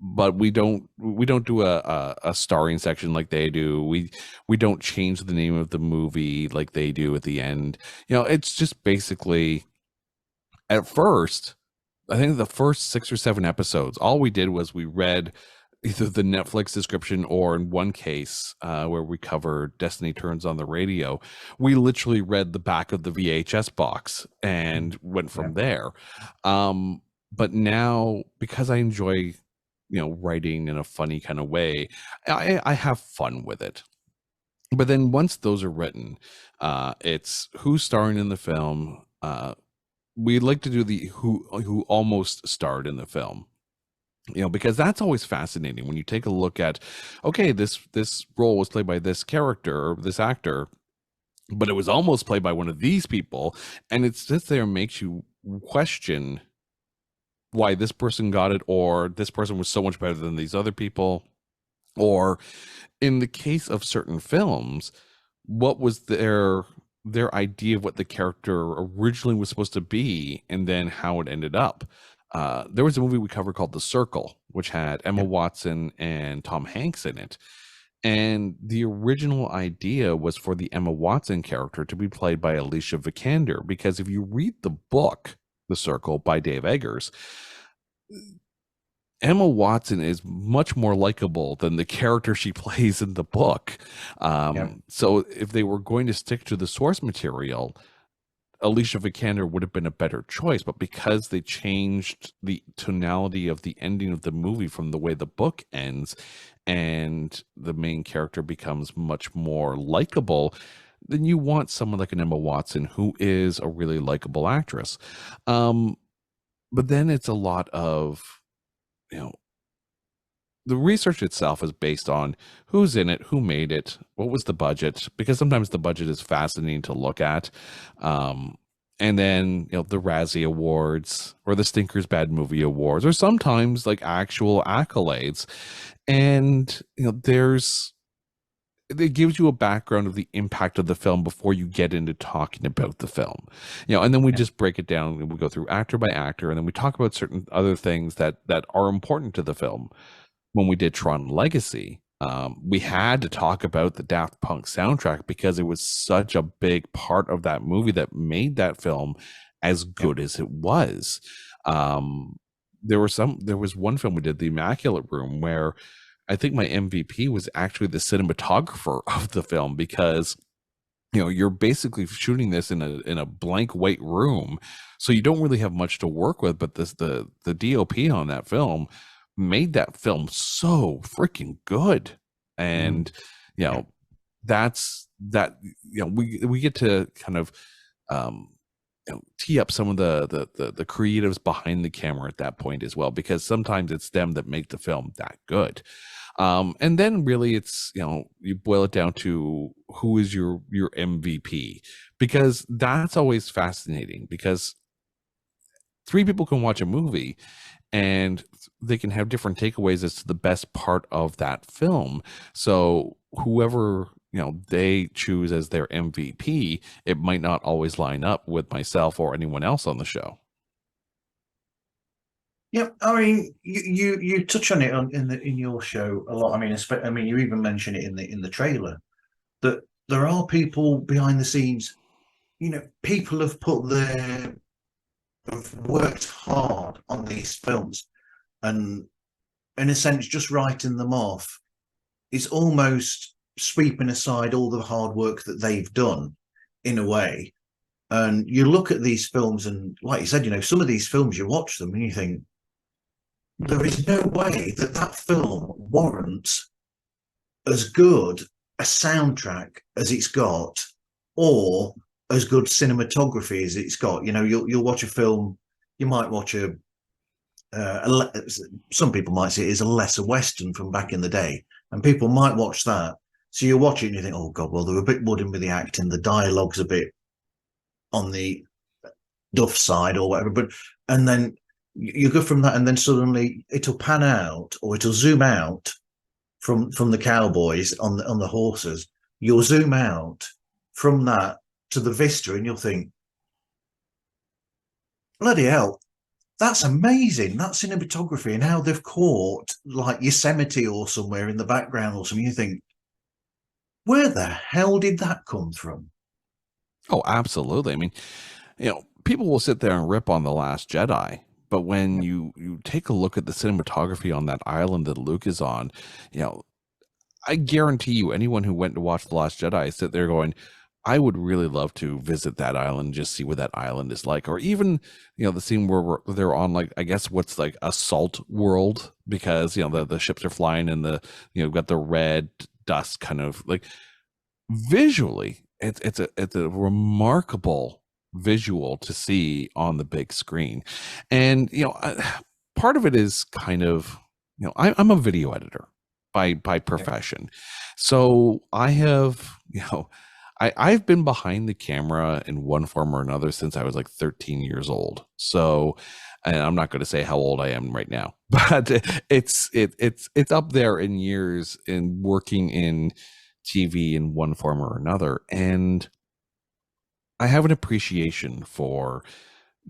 B: But we don't do a starring section like they do. We don't change the name of the movie like they do at the end. It's just basically, at first, I think the first 6 or 7 episodes, all we did was we read either the Netflix description, or in one case, where we covered Destiny Turns on the Radio, we literally read the back of the VHS box and went
A: yeah,
B: from there. But now, because I enjoy, writing in a funny kind of way, I have fun with it. But then once those are written, it's who's starring in the film. We like to do the who almost starred in the film, because that's always fascinating when you take a look at, okay, this role was played by this character or this actor, but it was almost played by one of these people, and it's just there makes you question why this person got it, or this person was so much better than these other people, or in the case of certain films, what was their idea of what the character originally was supposed to be, and then how it ended up. There was a movie we covered called The Circle, which had Emma
A: yeah,
B: Watson and Tom Hanks in it. And the original idea was for the Emma Watson character to be played by Alicia Vikander, because if you read the book, The Circle by Dave Eggers, Emma Watson is much more likable than the character she plays in the book.
A: yeah,
B: So if they were going to stick to the source material, Alicia Vikander would have been a better choice. But because they changed the tonality of the ending of the movie from the way the book ends, and the main character becomes much more likable, then you want someone like an Emma Watson, who is a really likable actress. Um, but then it's a lot of, you know, the research itself is based on who's in it, who made it, what was the budget, because sometimes the budget is fascinating to look at. And then, the Razzie Awards or the Stinkers Bad Movie Awards, or sometimes like actual accolades. And, it gives you a background of the impact of the film before you get into talking about the film. And then we
A: yeah,
B: just break it down, and we go through actor by actor, and then we talk about certain other things that are important to the film. When we did Tron Legacy, we had to talk about the Daft Punk soundtrack, because it was such a big part of that movie that made that film as
A: yeah,
B: good as it was. There was one film we did, The Immaculate Room, where I think my MVP was actually the cinematographer of the film, because you're basically shooting this in a blank white room, so you don't really have much to work with. But the DOP on that film made that film so freaking good.
A: mm,
B: And
A: yeah,
B: that's that. We get to kind of tee up some of the creatives behind the camera at that point as well, because sometimes it's them that make the film that good. And then really it's, you boil it down to who is your MVP, because that's always fascinating, because three people can watch a movie and they can have different takeaways as to the best part of that film. So whoever, they choose as their MVP, it might not always line up with myself or anyone else on the show.
A: yeah. I mean, you touch on it in your show a lot. I mean, I mean, you even mention it in the trailer that there are people behind the scenes. People have worked hard on these films, and in a sense, just writing them off is almost sweeping aside all the hard work that they've done, in a way. And you look at these films, and like you said, some of these films, you watch them and you think there is no way that that film warrants as good a soundtrack as it's got, or as good cinematography as it's got. You'll watch a film, you might watch a some people might see it as a lesser Western from back in the day, and people might watch that. So you watch it and you think, oh God, well, they're a bit wooden with the acting, the dialogue's a bit on the duff side or whatever. But and then you go from that, and then suddenly it'll pan out or it'll zoom out from the cowboys on the horses. You'll zoom out from that to the vista, and you'll think, bloody hell, that's amazing. That cinematography and how they've caught like Yosemite or somewhere in the background or something. You think, where the hell did that come from?
B: Oh, absolutely. I mean, people will sit there and rip on The Last Jedi, but when you take a look at the cinematography on that island that Luke is on, I guarantee you, anyone who went to watch The Last Jedi sit there going, I would really love to visit that island and just see what that island is like. Or even, the scene where they're on, like, I guess what's like a salt world, because, the ships are flying and got the red dust kind of like visually. It's a remarkable visual to see on the big screen. And, part of it is kind of, I'm a video editor by profession. So I have, I've been behind the camera in one form or another since I was like 13 years old. So, and I'm not going to say how old I am right now, but it's up there in years in working in TV in one form or another. And I have an appreciation for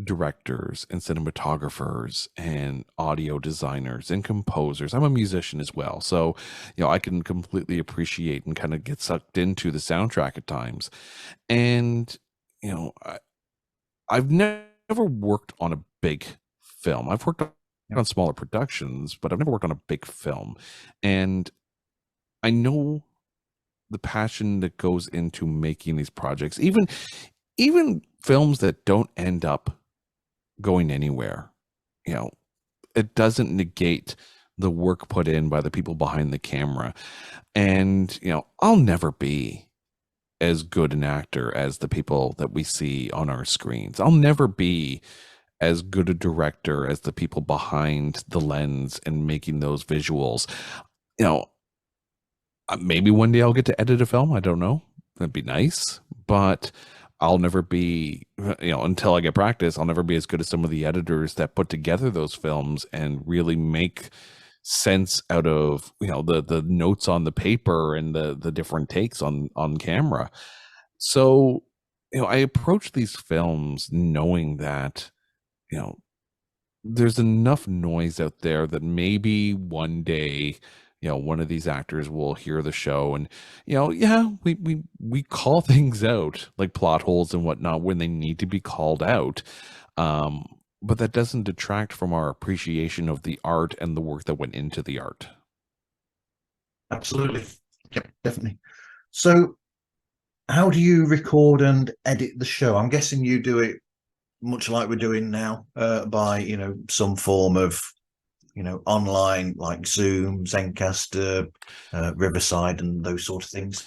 B: directors and cinematographers and audio designers and composers. I'm a musician as well, so I can completely appreciate and kind of get sucked into the soundtrack at times. And I've never worked on a big film. I've worked on smaller productions, but I've never worked on a big film. And I know the passion that goes into making these projects, even films that don't end up going anywhere. It doesn't negate the work put in by the people behind the camera. And I'll never be as good an actor as the people that we see on our screens. I'll never be as good a director as the people behind the lens and making those visuals. Maybe one day I'll get to edit a film. I don't know. That'd be nice, but I'll never be, until I get practice, I'll never be as good as some of the editors that put together those films and really make sense out of, the notes on the paper and the different takes on camera. So, I approach these films knowing that, there's enough noise out there that maybe one day, one of these actors will hear the show and, we call things out like plot holes and whatnot when they need to be called out. But that doesn't detract from our appreciation of the art and the work that went into the art.
A: Absolutely. Yep, definitely. So how do you record and edit the show? I'm guessing you do it much like we're doing now, by, some form of, online, like Zoom, Zencaster, Riverside, and those sort of things.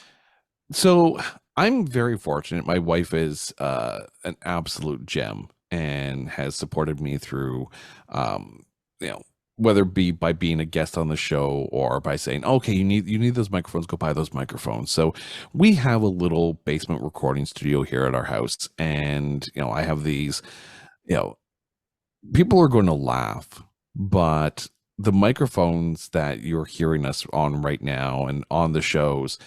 B: So I'm very fortunate. My wife is an absolute gem and has supported me through, whether it be by being a guest on the show or by saying, okay, you need those microphones, go buy those microphones. So we have a little basement recording studio here at our house. And, I have these, people are going to laugh, but the microphones that you're hearing us on right now and on the shows,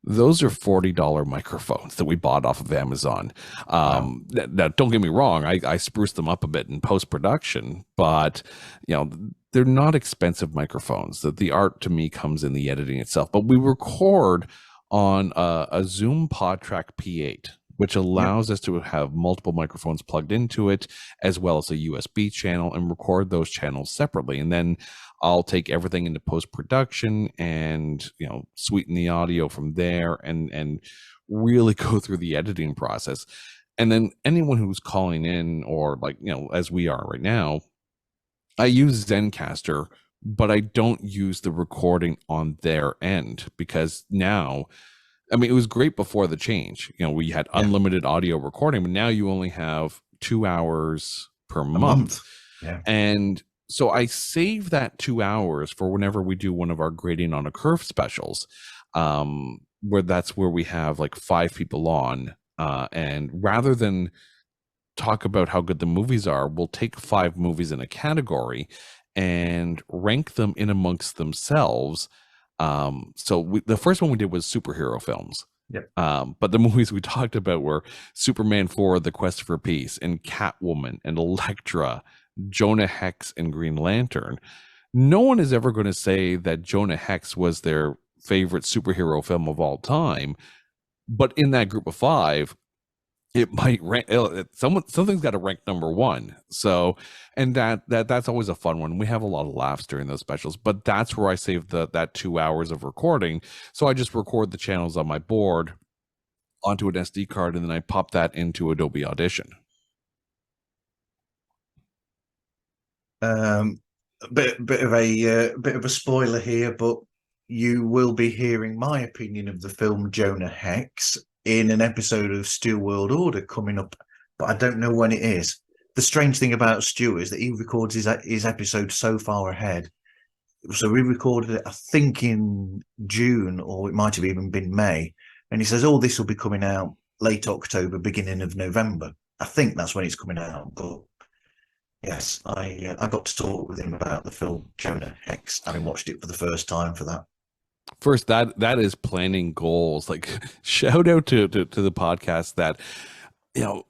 B: those are $40 microphones that we bought off of Amazon.
A: Wow.
B: Now, don't get me wrong, I spruced them up a bit in post-production, but they're not expensive microphones. The art to me comes in the editing itself. But we record on a Zoom PodTrack P8, which allows us to have multiple microphones plugged into it, as well as a USB channel, and record those channels separately. And then I'll take everything into post-production and, sweeten the audio from there and really go through the editing process. And then anyone who's calling in, or like, as we are right now, I use Zencaster, but I don't use the recording on their end, because now, I mean, it was great before the change. We had unlimited audio recording, but now you only have 2 hours per month.
A: Yeah.
B: And So I save that 2 hours for whenever we do one of our grading on a curve specials, where that's where we have like 5 people on. And rather than talk about how good the movies are, we'll take 5 movies in a category and rank them in amongst themselves. The first one we did was superhero films.
A: Yep.
B: But the movies we talked about were Superman 4, The Quest for Peace, and Catwoman, and Elektra, Jonah Hex, and Green Lantern. No one is ever going to say that Jonah Hex was their favorite superhero film of all time. But in that group of 5, it might rank, something's got to rank number 1. So, and that's always a fun one. We have a lot of laughs during those specials, but that's where I save that 2 hours of recording. So I just record the channels on my board onto an SD card, and then I pop that into Adobe Audition.
A: Bit of a spoiler here, but you will be hearing my opinion of the film Jonah Hex in an episode of Stu World Order coming up, but I don't know when it is. The strange thing about Stu is that he records his episode so far ahead. So we recorded it, I think, in June, or it might have even been May. And he says, "Oh, this will be coming out late October, beginning of November." I think that's when it's coming out. But yes, I got to talk with him about the film Jonah Hex, having watched it for the first time for that.
B: First, that is planning goals. Like, shout out to the podcast that, you know,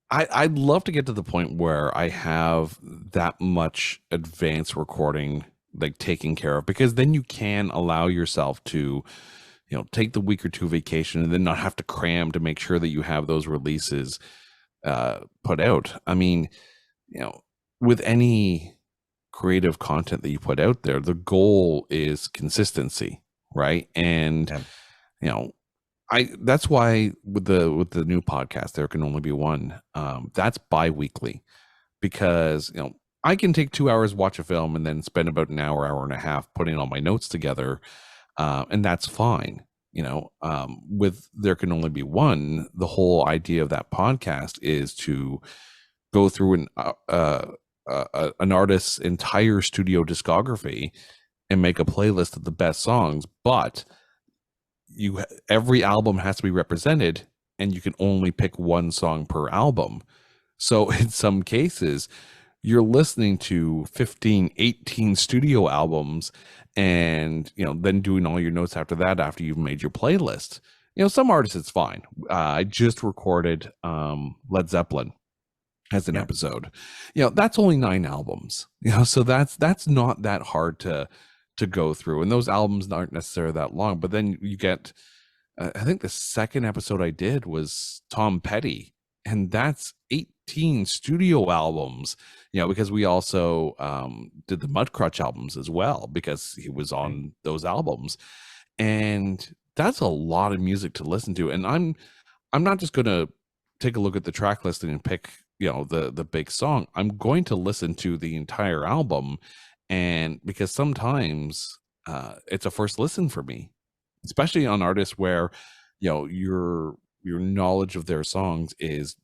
B: I'd love to get to the point where I have that much advanced recording like taken care of, because then you can allow yourself to, you know, take the week or 2 vacation and then not have to cram to make sure that you have those releases put out. I mean, you know, with any creative content that you put out there, the goal is consistency, right? And you know, that's why with the new podcast, There Can Only Be One, that's bi-weekly, because, you know, I can take 2 hours, watch a film, and then spend about an hour and a half putting all my notes together, and that's fine. You know, with There Can Only Be One, the whole idea of that podcast is to go through an artist's entire studio discography and make a playlist of the best songs, but every album has to be represented, and you can only pick 1 song per album. So in some cases, you're listening to 15, 18 studio albums, and, you know, then doing all your notes after that, after you've made your playlist. You know, some artists, it's fine. I just recorded Led Zeppelin as an episode. You know, that's only 9 albums. You know, so that's not that hard to go through, and those albums aren't necessarily that long. But then you get, I think the second episode I did was Tom Petty, and that's 18 studio albums. You know, because we also did the Mudcrutch albums as well, because he was on those albums, and that's a lot of music to listen to. And I'm not just gonna take a look at the track listing and pick, you know, the big song. I'm going to listen to the entire album, and because sometimes it's a first listen for me, especially on artists where, you know, your knowledge of their songs is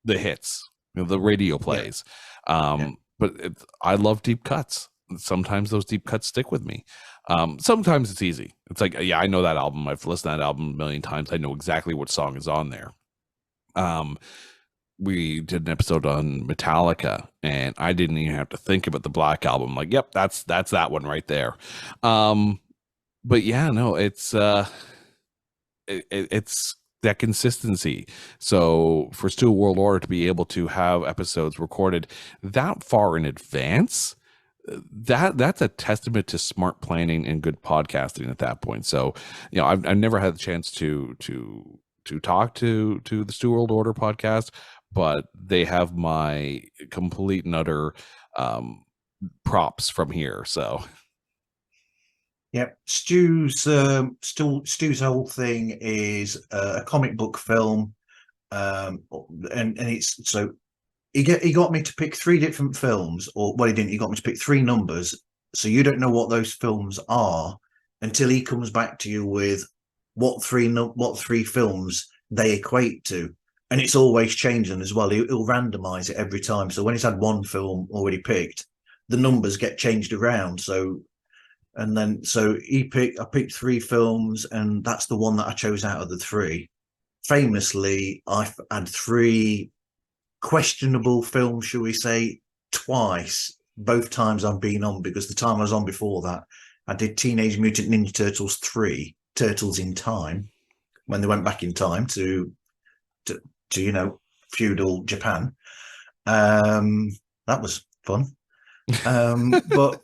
B: the hits, you know, the radio plays. But I love deep cuts. Sometimes those deep cuts stick with me. Sometimes it's easy. It's like, yeah, I know that album. I've listened to that album a million times. I know exactly what song is on there. We did an episode on Metallica, and I didn't even have to think about the Black Album. Like, yep, that's that one right there. But yeah, no, it's that consistency. So for Stu World Order to be able to have episodes recorded that far in advance, that's a testament to smart planning and good podcasting at that point. So, you know, I've never had the chance to talk to the Stu World Order podcast, but they have my complete and utter props from here. So
A: Yep, Stu's whole thing is a comic book film, and it's so he got me to pick 3 different films, or well, he didn't. He got me to pick 3 numbers, so you don't know what those films are until he comes back to you with what 3 films they equate to, and it's always changing as well. He'll randomize it every time. So when he's had one film already picked, the numbers get changed around. So and then so I picked three films, and that's the one that I chose out of the three. Famously, I've had three questionable films, shall we say, twice. Both times I've been on, because the time I was on before that, I did Teenage Mutant Ninja Turtles 3, Turtles in Time, when they went back in time to you know, feudal Japan. That was fun. But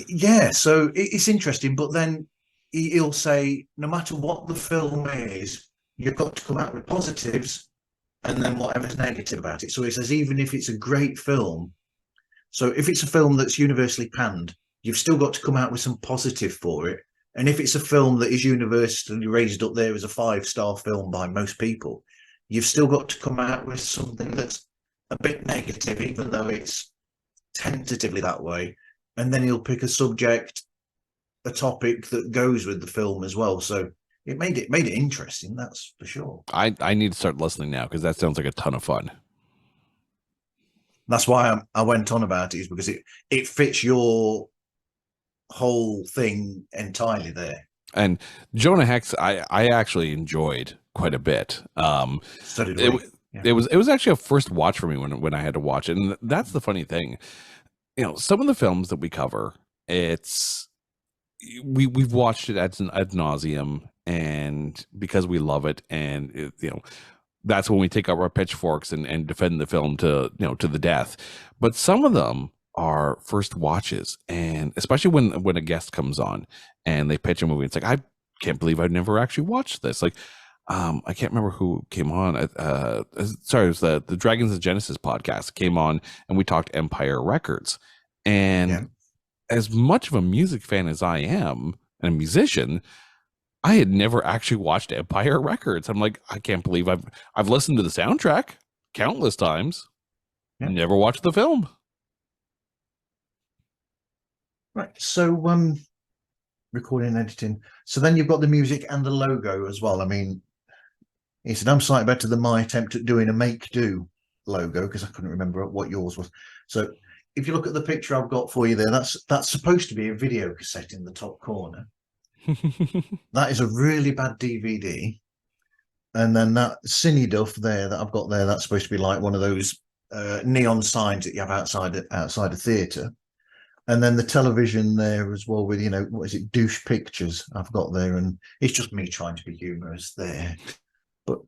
A: yeah, so it's interesting. But then he'll say, no matter what the film is, you've got to come out with positives and then whatever's negative about it. So he says, even if it's a great film, so if it's a film that's universally panned, you've still got to come out with some positive for it. And if it's a film that is universally raised up there as a 5-star film by most people, you've still got to come out with something that's a bit negative, even though it's tentatively that way. And then he'll pick a subject, a topic that goes with the film as well. So it made it interesting, that's for sure.
B: I need to start listening now, because that sounds like a ton of fun.
A: That's why I went on about it, is because it fits your whole thing entirely there.
B: And Jonah Hex, I actually enjoyed quite a bit.
A: So did we. Yeah.
B: It was actually a first watch for me when I had to watch it. And that's the funny thing. You know, some of the films that we cover, we've watched it ad nauseum, and because we love it, and you know, that's when we take up our pitchforks and defend the film to the death. But some of them are first watches, and especially when a guest comes on and they pitch a movie, it's like, I can't believe I've never actually watched this. Like, I can't remember who came on. Sorry, it was the Dragons of Genesis podcast came on, and we talked Empire Records. And yeah, as much of a music fan as I am, and a musician, I had never actually watched Empire Records. I'm like, I can't believe I've listened to the soundtrack countless times, yeah, never watched the film.
A: Right. So recording and editing. So then you've got the music and the logo as well. I mean, he said, I'm slightly better than my attempt at doing a make-do logo, because I couldn't remember what yours was. So if you look at the picture I've got for you there, that's supposed to be a video cassette in the top corner. That is a really bad DVD. And then that Cine Duff there that I've got there, that's supposed to be like one of those neon signs that you have outside a theatre. And then the television there as well with, you know, what is it, douche pictures I've got there. And it's just me trying to be humorous there. But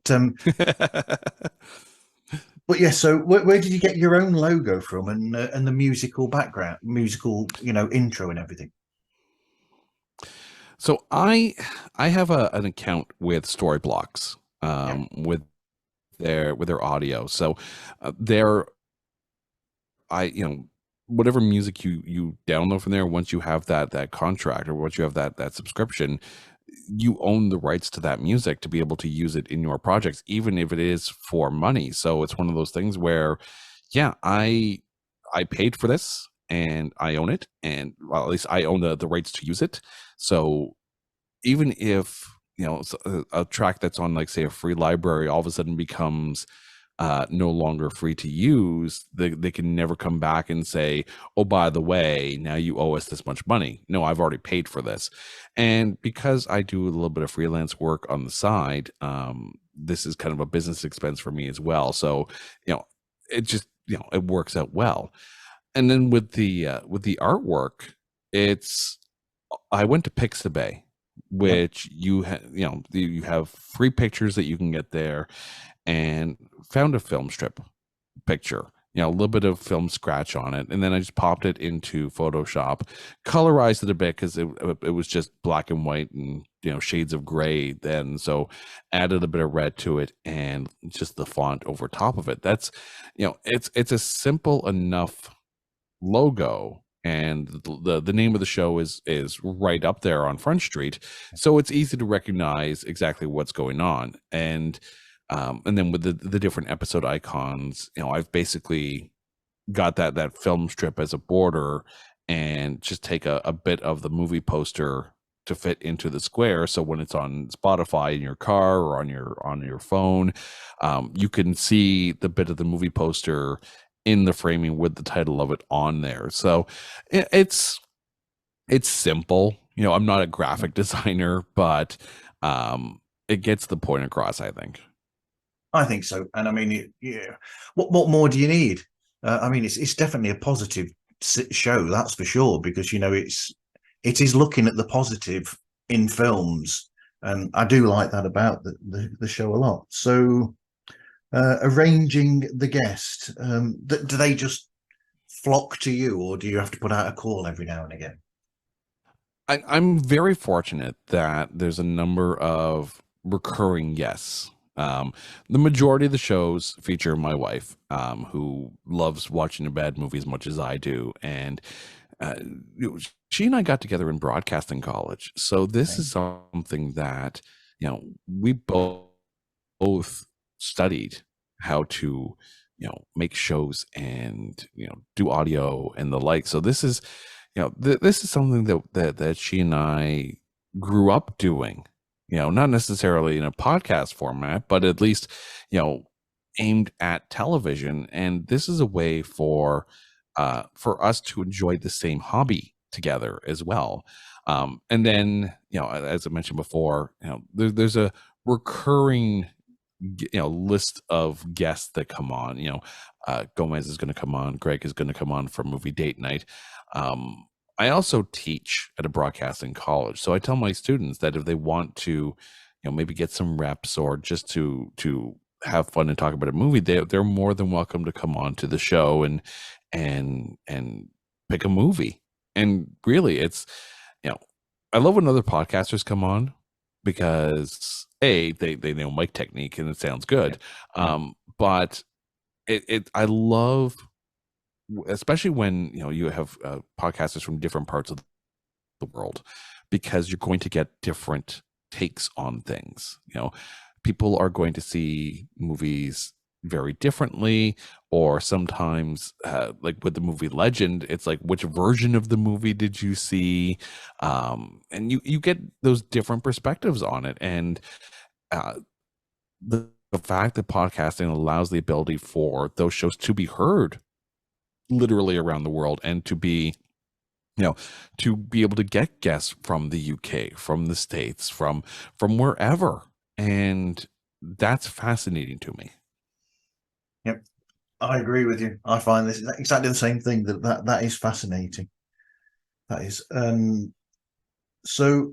A: yeah, so where did you get your own logo from, and the musical background, you know, intro and everything?
B: So I have an account with Storyblocks,
A: Yeah,
B: with their audio. So whatever music you download from there, once you have that contract, or once you have that subscription, you own the rights to that music to be able to use it in your projects, even if it is for money. So it's one of those things where, yeah, I paid for this and I own it, and well, at least I own the rights to use it. So even if, you know, a track that's on, like, say, a free library all of a sudden becomes no longer free to use, they can never come back and say, oh, by the way, now you owe us this much money. No, I've already paid for this. And because I do a little bit of freelance work on the side, this is kind of a business expense for me as well. So, you know, it just, you know, it works out well. And then with the artwork, I went to Pixabay, which you have free pictures that you can get there, and found a film strip picture, you know, a little bit of film scratch on it, and then I just popped it into Photoshop, colorized it a bit because it was just black and white and, you know, shades of gray then, so added a bit of red to it and just the font over top of it. That's, you know, it's a simple enough logo, and the name of the show is right up there on Front Street, so it's easy to recognize exactly what's going on. And then with the different episode icons, you know, I've basically got that film strip as a border, and just take a bit of the movie poster to fit into the square. So when it's on Spotify in your car or on your phone, you can see the bit of the movie poster in the framing with the title of it on there. So it's simple. You know, I'm not a graphic designer, but it gets the point across, I think.
A: I think so. And I mean, yeah, what more do you need? I mean, it's definitely a positive show, that's for sure, because, you know, it is looking at the positive in films. And I do like that about the show a lot. So arranging the guest, do they just flock to you, or do you have to put out a call every now and again?
B: I'm very fortunate that there's a number of recurring guests. The majority of the shows feature my wife, who loves watching a bad movie as much as I do, and uh, she and I got together in broadcasting college. So this
A: Okay.
B: is something that, you know, we both studied how to, you know, make shows and, you know, do audio and the like. So this is, you know, this is something that she and I grew up doing, you know, not necessarily in a podcast format, but at least, you know, aimed at television. And this is a way for us to enjoy the same hobby together as well. And then, you know, as I mentioned before, you know, there's a recurring, you know, list of guests that come on. You know, Gomez is going to come on, Greg is going to come on for movie date night. um, I also teach at a broadcasting college, so I tell my students that if they want to, you know, maybe get some reps or just to have fun and talk about a movie, they're more than welcome to come on to the show and pick a movie. And really, it's, you know, I love when other podcasters come on because they know mic technique and it sounds good.
A: Yeah.
B: But I love, especially when, you know, you have podcasters from different parts of the world, because you're going to get different takes on things. You know, people are going to see movies very differently, or sometimes like with the movie Legend, it's like, which version of the movie did you see? And you get those different perspectives on it. And uh, the fact that podcasting allows the ability for those shows to be heard literally around the world, and to be, you know, to be able to get guests from the UK, from the States, from wherever. And that's fascinating to me.
A: Yep. I agree with you. I find this exactly the same thing. That is fascinating. That is. So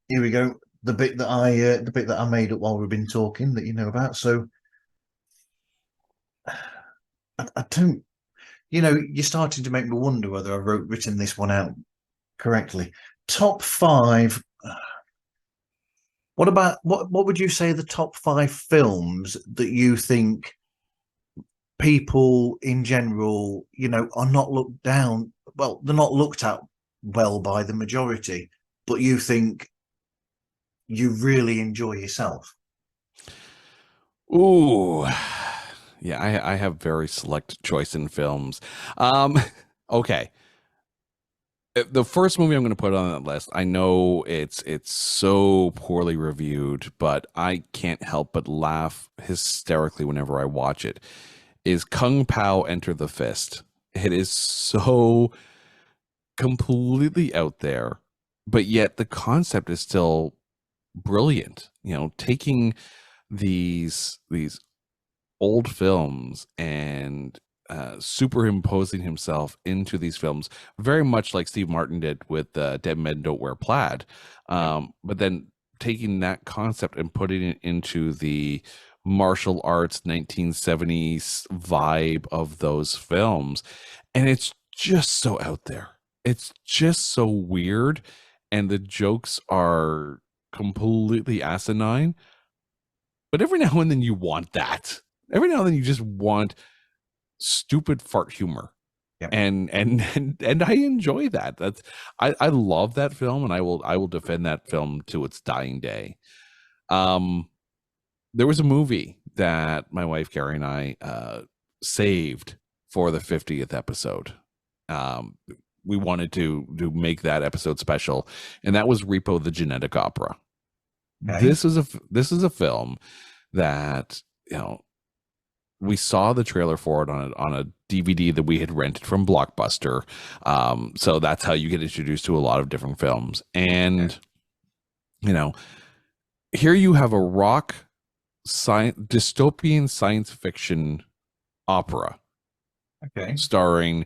A: here we go. The bit that I made up while we've been talking that you know about. So I don't. You know, you're starting to make me wonder whether I've written this one out correctly. Top five. What about what would you say are the top five films that you think people in general, you know, are not looked down? Well, they're not looked at well by the majority, but you think you really enjoy yourself.
B: Ooh, yeah, I have very select choice in films. Okay. The first movie I'm going to put on that list, I know it's so poorly reviewed, but I can't help but laugh hysterically whenever I watch it, is Kung Pao Enter the Fist. It is so completely out there, but yet the concept is still brilliant. You know, taking these old films and superimposing himself into these films, very much like Steve Martin did with Dead Men Don't Wear Plaid.
A: Yep.
B: But then taking that concept and putting it into the martial arts 1970s vibe of those films. And it's just so out there. It's just so weird. And the jokes are completely asinine. But every now and then you want that. Every now and then you just want stupid fart humor.
A: Yep.
B: And I enjoy that. That's I love that film, and I will defend that film to its dying day. There was a movie that my wife Carrie and I saved for the 50th episode. Um, we wanted to make that episode special, and that was Repo the Genetic Opera.
A: Okay.
B: This is a film that, you know, we saw the trailer for it on a DVD that we had rented from Blockbuster. So that's how you get introduced to a lot of different films. And you know, here you have a rock dystopian science fiction opera
A: Okay.
B: starring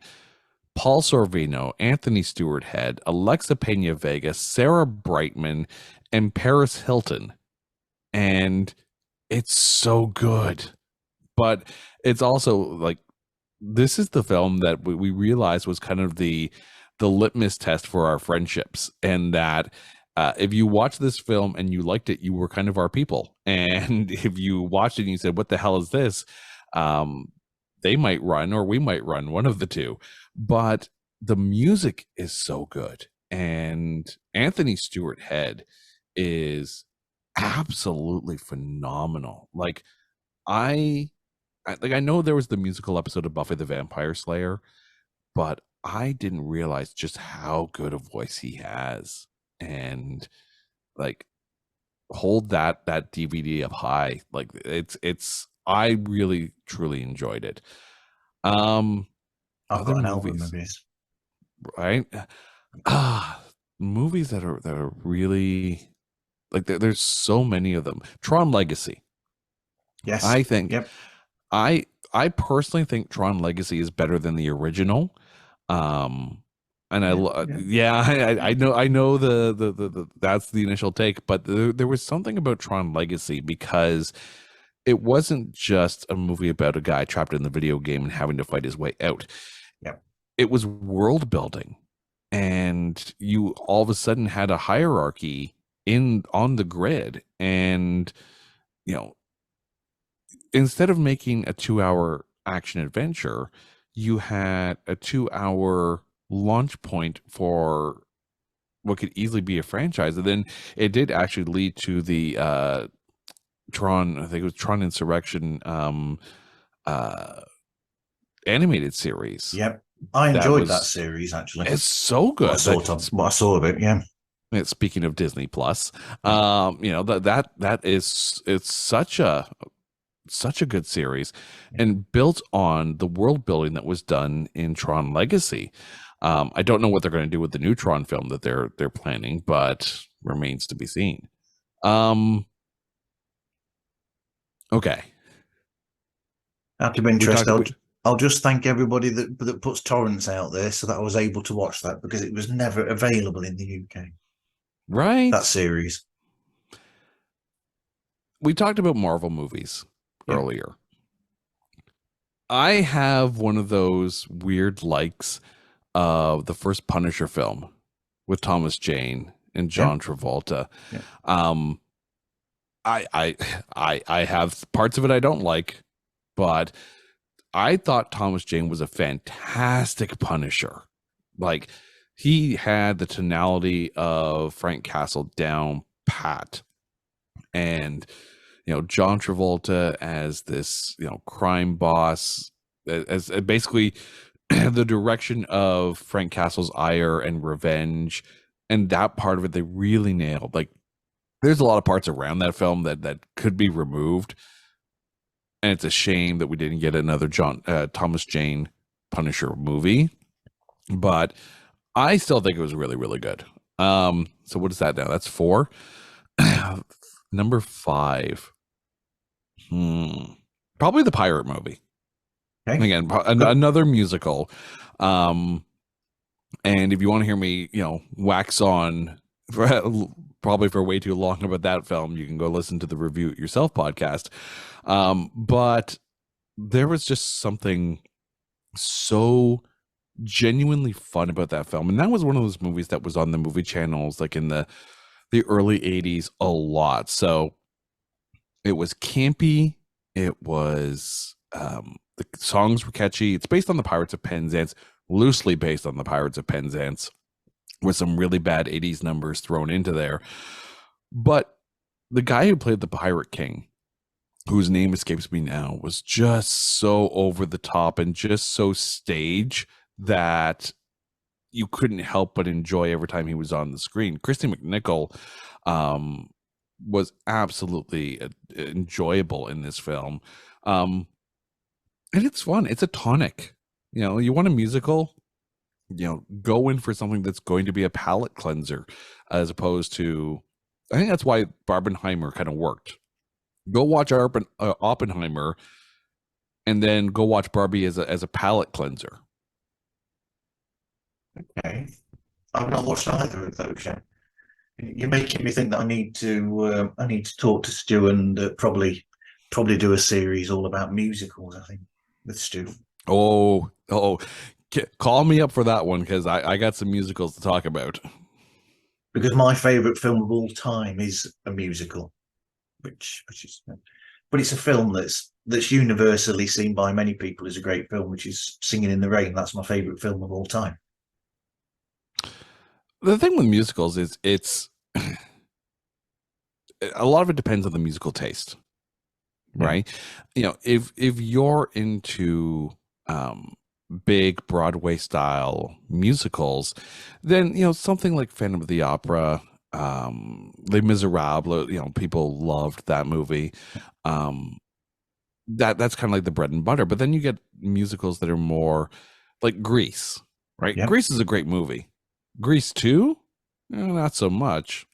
B: Paul Sorvino, Anthony Stewart Head, Alexa Pena Vega, Sarah Brightman, and Paris Hilton. And it's so good. But it's also like, this is the film that we realized was kind of the litmus test for our friendships, and that if you watch this film and you liked it, you were kind of our people. And if you watched it and you said, what the hell is this? They might run, or we might run, one of the two. But the music is so good. And Anthony Stewart Head is absolutely phenomenal. Like, I know there was the musical episode of Buffy the Vampire Slayer, but I didn't realize just how good a voice he has. And like, hold that DVD up high. Like, it's I really truly enjoyed it.
A: I've
B: Other
A: got an album
B: movies,
A: of his.
B: right? Movies that are really like, there's so many of them. Tron Legacy.
A: Yes.
B: I think
A: Yep.
B: I I personally think Tron Legacy is better than the original. Um and
A: Yeah. Yeah.
B: yeah, I know the that's the initial take, but there was something about Tron Legacy, because it wasn't just a movie about a guy trapped in the video game and having to fight his way out.
A: Yep.
B: It was world building, and you all of a sudden had a hierarchy on the grid. And you know, instead of making a 2-hour action adventure, you had a 2-hour launch point for what could easily be a franchise. And then it did actually lead to the Tron, I think it was Tron Insurrection, uh animated series.
A: Yep. I
B: That
A: enjoyed that
B: was
A: series actually.
B: It's so good.
A: What I saw of it. Yeah.
B: Speaking of Disney Plus,
A: Yeah.
B: that is, it's such a good series, and built on the world building that was done in Tron Legacy. I don't know what they're going to do with the new Tron film that they're planning, but remains to be seen. Okay.
A: Out of interest, I'll just thank everybody that puts torrents out there, so that I was able to watch that, because it was never available in the UK.
B: Right.
A: That series.
B: We talked about Marvel movies
A: Yeah.
B: earlier. I have one of those weird likes of the first Punisher film with Thomas Jane and John Travolta.
A: Yeah.
B: I have parts of it I don't like, but I thought Thomas Jane was a fantastic Punisher. Like, he had the tonality of Frank Castle down pat. And John Travolta as this crime boss, as basically the direction of Frank Castle's ire and revenge, and that part of it they really nailed. Like, there's a lot of parts around that film that could be removed, and it's a shame that we didn't get another Thomas Jane Punisher movie, but I still think it was really, really good. So what is that now? That's 4. Number 5. Probably the Pirate movie.
A: Okay.
B: Again, another musical. And if you want to hear me, wax on probably for way too long about that film, you can go listen to the Review It Yourself podcast. But there was just something so genuinely fun about that film. And that was one of those movies that was on the movie channels like in the early 80s a lot. So it was campy. It was the songs were catchy. It's based on the Pirates of Penzance, loosely based on the Pirates of Penzance, with some really bad 80s numbers thrown into there. But the guy who played the Pirate King, whose name escapes me now, was just so over the top and just so stage that you couldn't help but enjoy every time he was on the screen. Christy McNichol was absolutely enjoyable in this film. And it's fun. It's a tonic. You want a musical, go in for something that's going to be a palate cleanser, as opposed to, I think that's why Barbenheimer kind of worked. Go watch Oppenheimer, and then go watch Barbie as a palate cleanser.
A: Okay, I've not watched either of those yet. You're making me think that I need to talk to Stu and probably do a series all about musicals. I think with Stu.
B: Oh, call me up for that one, because I got some musicals to talk about.
A: Because my favourite film of all time is a musical, which is, but it's a film that's universally seen by many people as a great film, which is Singing in the Rain. That's my favourite film of all time.
B: The thing with musicals is it's a lot of it depends on the musical taste, right? If you're into big Broadway style musicals, then something like Phantom of the Opera, Les Miserables, people loved that movie. That's kind of like the bread and butter. But then you get musicals that are more like Grease, right?
A: Yep.
B: Grease is a great movie. Grease 2, not so much.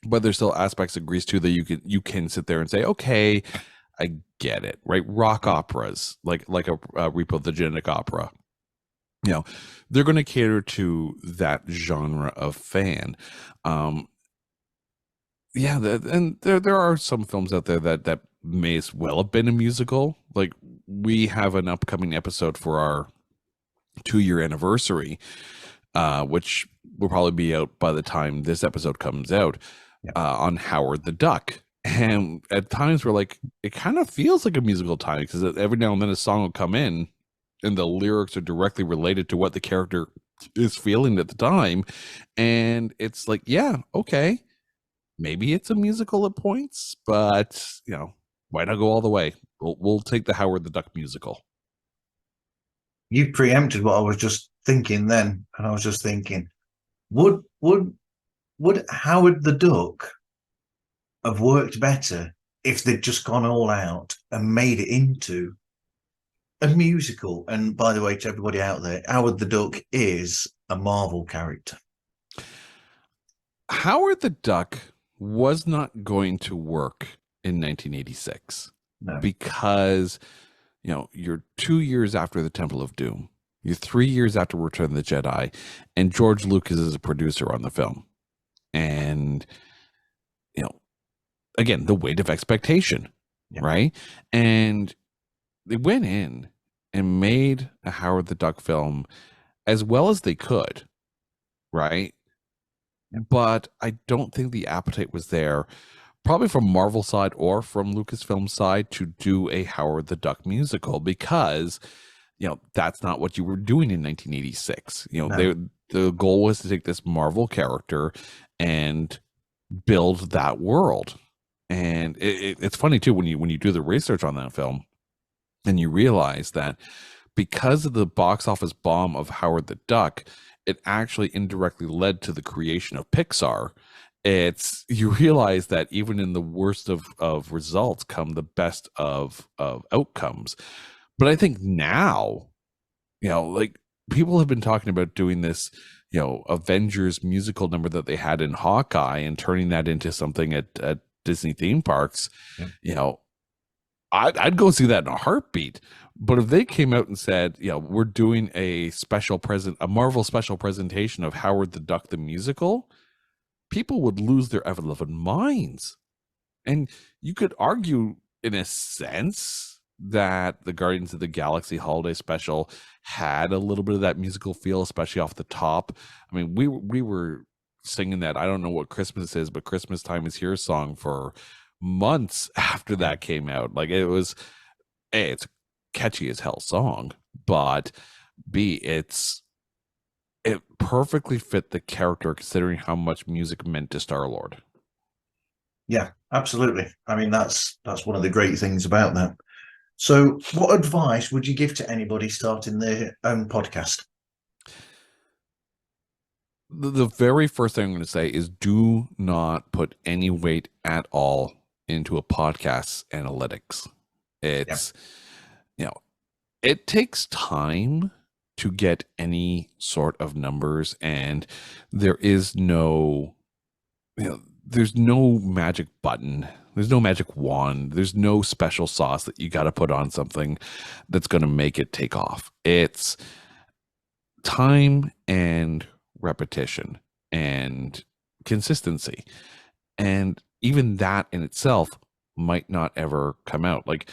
B: But there's still aspects of Grease 2 that you can sit there and say, okay, I get it, right? Rock operas, like a Repo the Genetic Opera, they're going to cater to that genre of fan. And there are some films out there that may as well have been a musical. Like, we have an upcoming episode for our 2-year anniversary, which will probably be out by the time this episode comes out, on Howard the Duck. And at times we're like, it kind of feels like a musical time, because every now and then a song will come in and the lyrics are directly related to what the character is feeling at the time. And it's like, yeah, okay, maybe it's a musical at points, but why not go all the way? We'll take the Howard the Duck musical.
A: You preempted what I was just thinking then, and I was just thinking, would Howard the Duck have worked better if they'd just gone all out and made it into a musical? And by the way, to everybody out there, Howard the Duck is a Marvel character.
B: Howard the Duck was not going to work in 1986.
A: No.
B: Because you're 2 years after the Temple of Doom, you're 3 years after Return of the Jedi, and George Lucas is a producer on the film. And again, the weight of expectation, right? And they went in and made a Howard the Duck film as well as they could, right? But I don't think the appetite was there, probably from Marvel side or from Lucasfilm side, to do a Howard the Duck musical, because that's not what you were doing in 1986. The goal was to take this Marvel character and build that world. And it's funny too, when you do the research on that film, and you realize that because of the box office bomb of Howard the Duck, it actually indirectly led to the creation of Pixar. You realize that even in the worst of results come the best of outcomes. But I think now, like, people have been talking about doing this, Avengers musical number that they had in Hawkeye and turning that into something at Disney theme parks. I'd go see that in a heartbeat. But if they came out and said, we're doing a Marvel special presentation of Howard the Duck the musical, people would lose their ever-loving minds. And you could argue, in a sense, that the Guardians of the Galaxy holiday special had a little bit of that musical feel, especially off the top. I mean, we were singing that, I don't know what Christmas is, but Christmas Time Is Here song for months after that came out. Like, it was, A, it's catchy as hell song, but B, it perfectly fit the character, considering how much music meant to Star-Lord.
A: Yeah, absolutely. I mean, that's one of the great things about that. So what advice would you give to anybody starting their own podcast?
B: The very first thing I'm going to say is, do not put any weight at all into a podcast's analytics. It's, It takes time to get any sort of numbers, and there is no, there's no magic button. There's no magic wand. There's no special sauce that you got to put on something that's going to make it take off. It's time and repetition and consistency. And even that in itself might not ever come out. Like,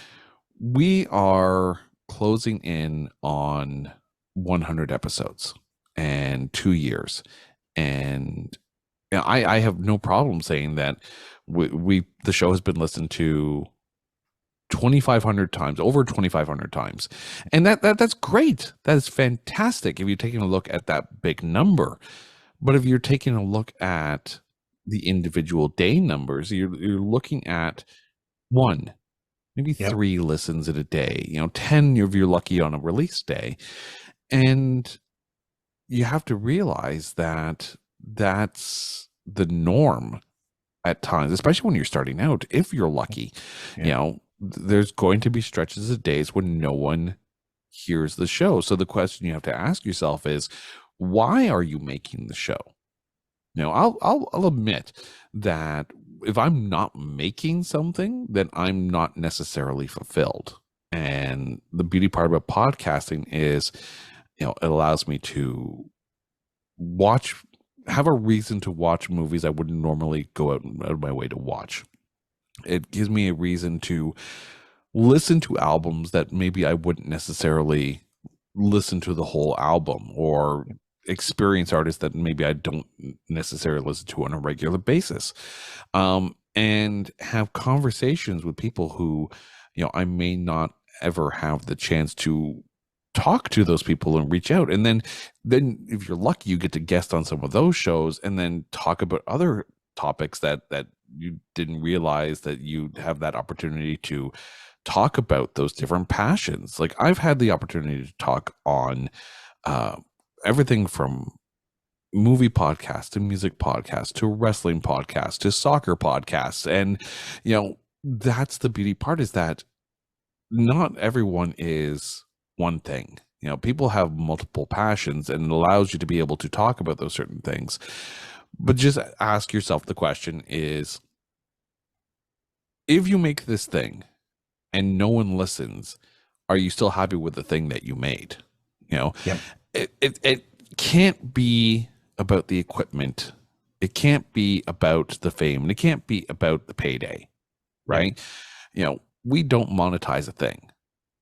B: we are closing in on 100 episodes and 2 years. And I have no problem saying that the show has been listened to 2,500 times, over 2,500 times. And that's great. That is fantastic if you're taking a look at that big number. But if you're taking a look at the individual day numbers, you're looking at one, maybe
A: Yep.
B: 3 listens in a day, 10 if you're lucky on a release day. And you have to realize that that's the norm at times, especially when you're starting out. If you're lucky, there's going to be stretches of days when no one hears the show. So the question you have to ask yourself is, why are you making the show? I'll admit that if I'm not making something, then I'm not necessarily fulfilled. And the beauty part about podcasting is, it allows me to have a reason to watch movies I wouldn't normally go out of my way to watch. It gives me a reason to listen to albums that maybe I wouldn't necessarily listen to the whole album, or experience artists that maybe I don't necessarily listen to on a regular basis, and have conversations with people who, I may not ever have the chance to talk to those people and reach out. And then if you're lucky, you get to guest on some of those shows and then talk about other topics that you didn't realize that you have that opportunity to talk about, those different passions. Like, I've had the opportunity to talk on everything from movie podcasts to music podcasts to wrestling podcasts to soccer podcasts. And, that's the beauty part, is that not everyone is one thing. People have multiple passions, and it allows you to be able to talk about those certain things. But just ask yourself the question is, if you make this thing and no one listens, are you still happy with the thing that you made?
A: Yep.
B: It can't be about the equipment. It can't be about the fame, and it can't be about the payday, right? We don't monetize a thing,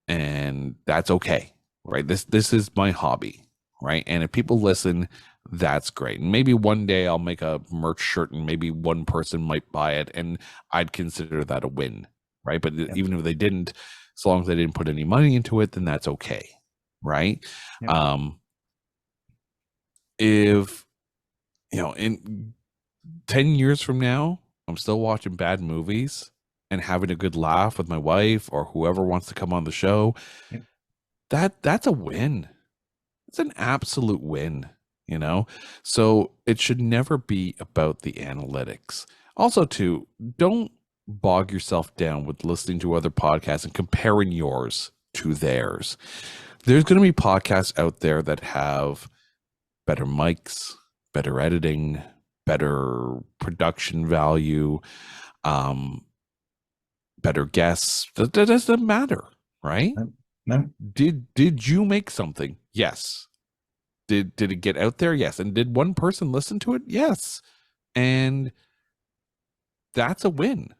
B: and that's okay, right? This is my hobby, right? And if people listen, that's great. And maybe one day I'll make a merch shirt and maybe one person might buy it, and I'd consider that a win, right? But even if they didn't, as long as they didn't put any money into it, then that's okay, right?
A: Yep.
B: If, in 10 years from now, I'm still watching bad movies and having a good laugh with my wife or whoever wants to come on the show, that's a win. It's an absolute win, So it should never be about the analytics. Also, too, don't bog yourself down with listening to other podcasts and comparing yours to theirs. There's going to be podcasts out there that have better mics, better editing, better production value, better guests. That doesn't matter, right?
A: No.
B: Did you make something? Yes. Did it get out there? Yes. And did one person listen to it? Yes. And that's a win.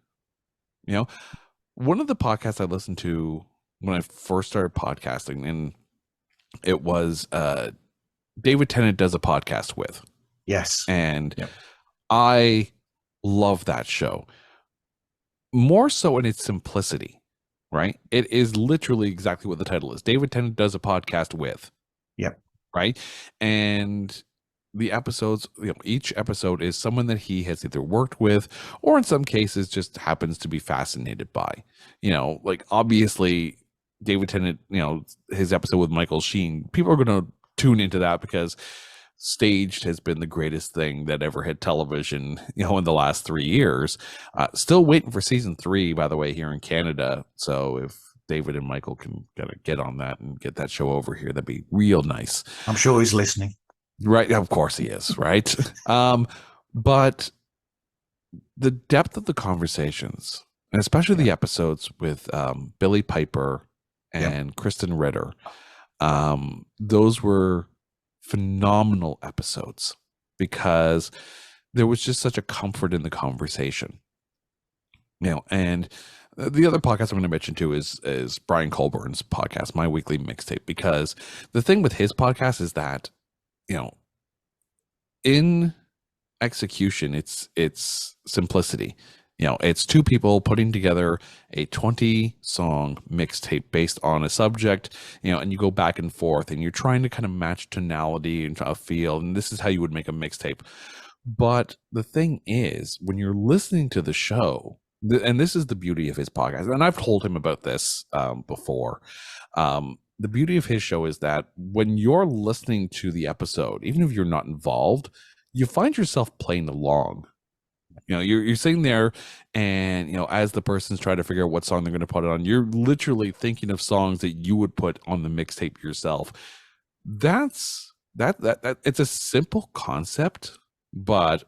B: One of the podcasts I listened to when I first started podcasting, and it was David Tennant does a podcast with.
A: Yes.
B: And I love that show. More so in its simplicity, right? It is literally exactly what the title is. David Tennant does a podcast with.
A: Yep.
B: Right. And the episodes, each episode is someone that he has either worked with or in some cases just happens to be fascinated by. Like, obviously David Tennant, his episode with Michael Sheen, people are going to tune into that because Staged has been the greatest thing that ever hit television, in the last 3 years. Still waiting for season 3, by the way, here in Canada. So if David and Michael can kind of get on that and get that show over here, that'd be real nice.
A: I'm sure he's listening.
B: Right. Of course he is. Right. But the depth of the conversations, and especially the episodes with Billy Piper and Kristen Ritter, those were phenomenal episodes because there was just such a comfort in the conversation. And the other podcast I'm going to mention too is Brian Colburn's podcast, My Weekly Mixtape, because the thing with his podcast is that, in execution, it's simplicity. It's two people putting together a 20-song mixtape based on a subject, and you go back and forth, and you're trying to kind of match tonality and a feel, and this is how you would make a mixtape. But the thing is, when you're listening to the show, and this is the beauty of his podcast, and I've told him about this before, the beauty of his show is that when you're listening to the episode, even if you're not involved, you find yourself playing along. You're sitting there, and as the person's trying to figure out what song they're going to put it on, you're literally thinking of songs that you would put on the mixtape yourself. That's it's a simple concept, but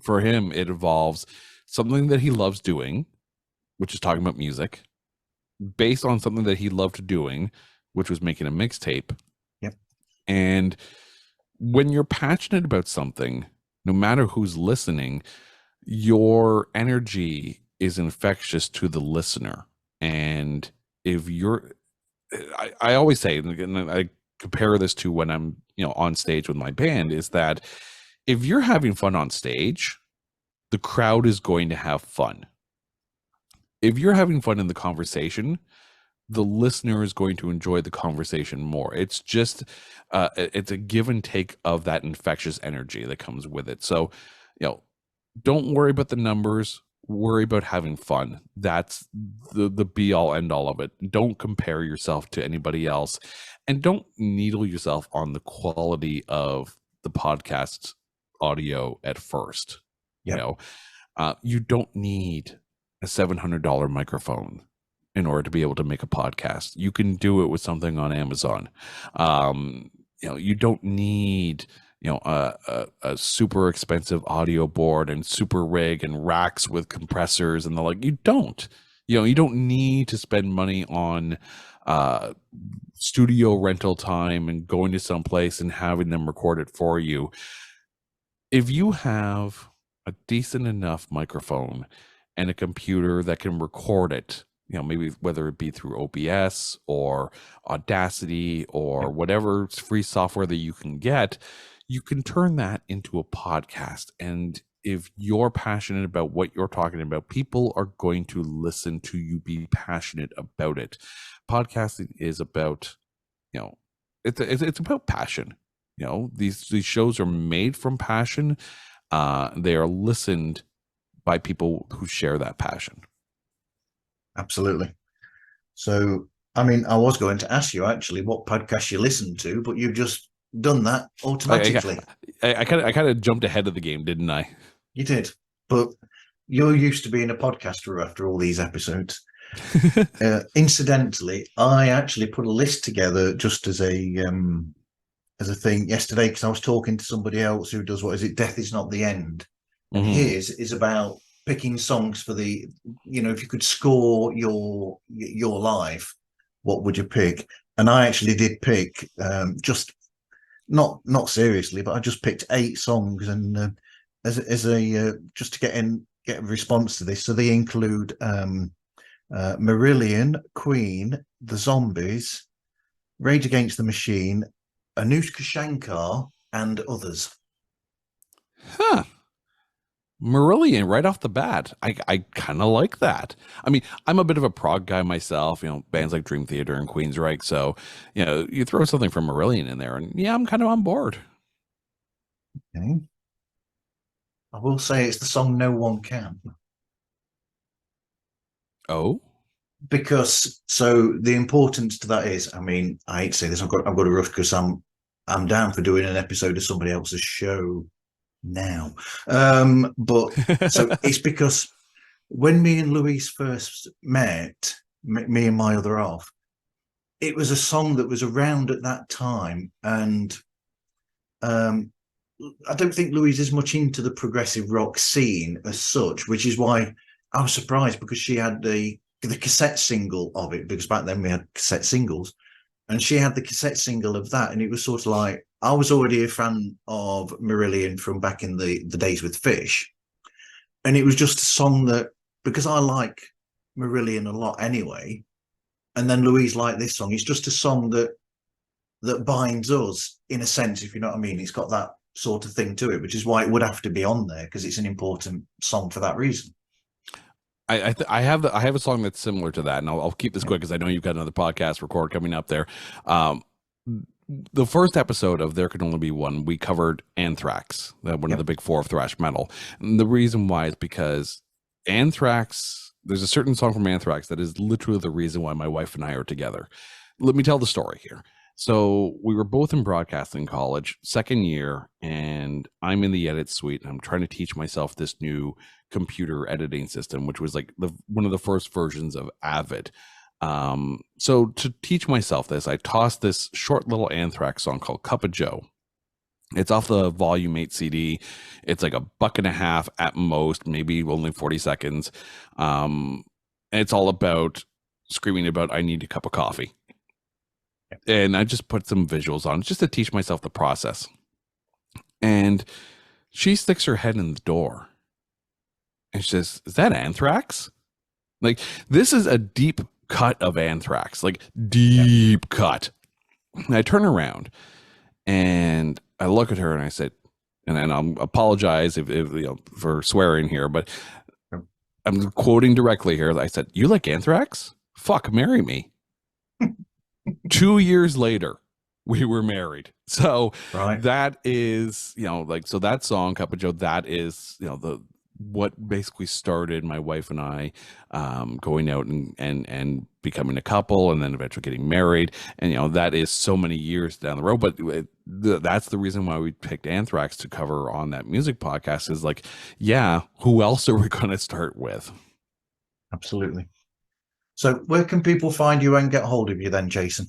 B: for him it involves something that he loves doing, which is talking about music, based on something that he loved doing, which was making a mixtape.
A: Yep.
B: And when you're passionate about something, no matter who's listening, your energy is infectious to the listener. And if I always say, and I compare this to when I'm, on stage with my band, is that if you're having fun on stage, the crowd is going to have fun. If you're having fun in the conversation, the listener is going to enjoy the conversation more. It's just, it's a give and take of that infectious energy that comes with it. So, don't worry about the numbers, worry about having fun. That's the be all end all of it. Don't compare yourself to anybody else, and don't needle yourself on the quality of the podcast audio at first.
A: Yep.
B: You don't need a $700 microphone in order to be able to make a podcast. You can do it with something on Amazon. You don't need a super expensive audio board and super rig and racks with compressors and the like. You don't need to spend money on studio rental time and going to someplace and having them record it for you. If you have a decent enough microphone and a computer that can record it, maybe whether it be through OBS or Audacity or whatever free software that you can get, you can turn that into a podcast. And if you're passionate about what you're talking about, people are going to listen to you be passionate about it. Podcasting is about, it's about passion. These shows are made from passion. They are listened by people who share that passion.
A: Absolutely. So, I was going to ask you actually what podcast you listen to, but you've just done that automatically.
B: I kind of jumped ahead of the game, didn't I?
A: You did, but you're used to being a podcaster after all these episodes. Incidentally, I actually put a list together just as a thing yesterday because I was talking to somebody else who does Death Is Not the End, and his is about picking songs for the, if you could score your life, what would you pick? And I actually did pick, just not seriously, but I just picked 8 songs, and as a just to get a response to this. So they include Marillion, Queen, The Zombies, Rage Against the Machine, Anushka Shankar, and others.
B: Huh. Marillion right off the bat. I kind of like that. I'm a bit of a prog guy myself, bands like Dream Theater and Queensryche. So, you throw something from Marillion in there and I'm kind of on board.
A: Okay. I will say it's the song No One Can.
B: Oh?
A: Because so the importance to that is, I hate to say this, I've got a rush because I'm down for doing an episode of somebody else's show now. But so it's because when me and Louise first met, Me and My Other Half. It was a song that was around at that time, and I don't think Louise is much into the progressive rock scene as such, which is why I was surprised, because she had the cassette single of it, because back then we had cassette singles, and she had the cassette single of that, and it was sort of like, I was already a fan of Marillion from back in the days with Fish, and it was just a song that, because I like Marillion a lot anyway, and then Louise liked this song, it's just a song that binds us in a sense, if you know what I mean. It's got that sort of thing to it, which is why it would have to be on there, because it's an important song for that reason.
B: I have a song that's similar to that, and I'll keep this quick because I know you've got another podcast record coming up there. The first episode of There Can Only Be One, we covered Anthrax, one of the big four of thrash metal. And the reason why is because Anthrax, there's a certain song from Anthrax that is literally the reason why my wife and I are together. Let me tell the story here. So we were both in broadcasting college, second year, and I'm in the edit suite, and I'm trying to teach myself this new computer editing system, which was like one of the first versions of Avid. So to teach myself this, I tossed this short little Anthrax song called Cup of Joe. It's off the Volume 8 CD. It's like $1.50 at most, maybe only 40 seconds. And it's all about screaming about, I need a cup of coffee. And I just put some visuals on just to teach myself the process. And she sticks her head in the door and she says, "Is that Anthrax?" Like, this is a deep cut of Anthrax, like deep cut. And I turn around and I look at her and I said, and I'll apologize if for swearing here, but I'm quoting directly here. I said, "You like Anthrax? Fuck, marry me." 2 years later, we were married. So that is, so that song, Cup of Joe, that is, what basically started my wife and I going out and becoming a couple, and then eventually getting married. And, that is so many years down the road. But that's the reason why we picked Anthrax to cover on that music podcast, is like, yeah, who else are we going to start with?
A: Absolutely. So where can people find you and get hold of you then, Jason?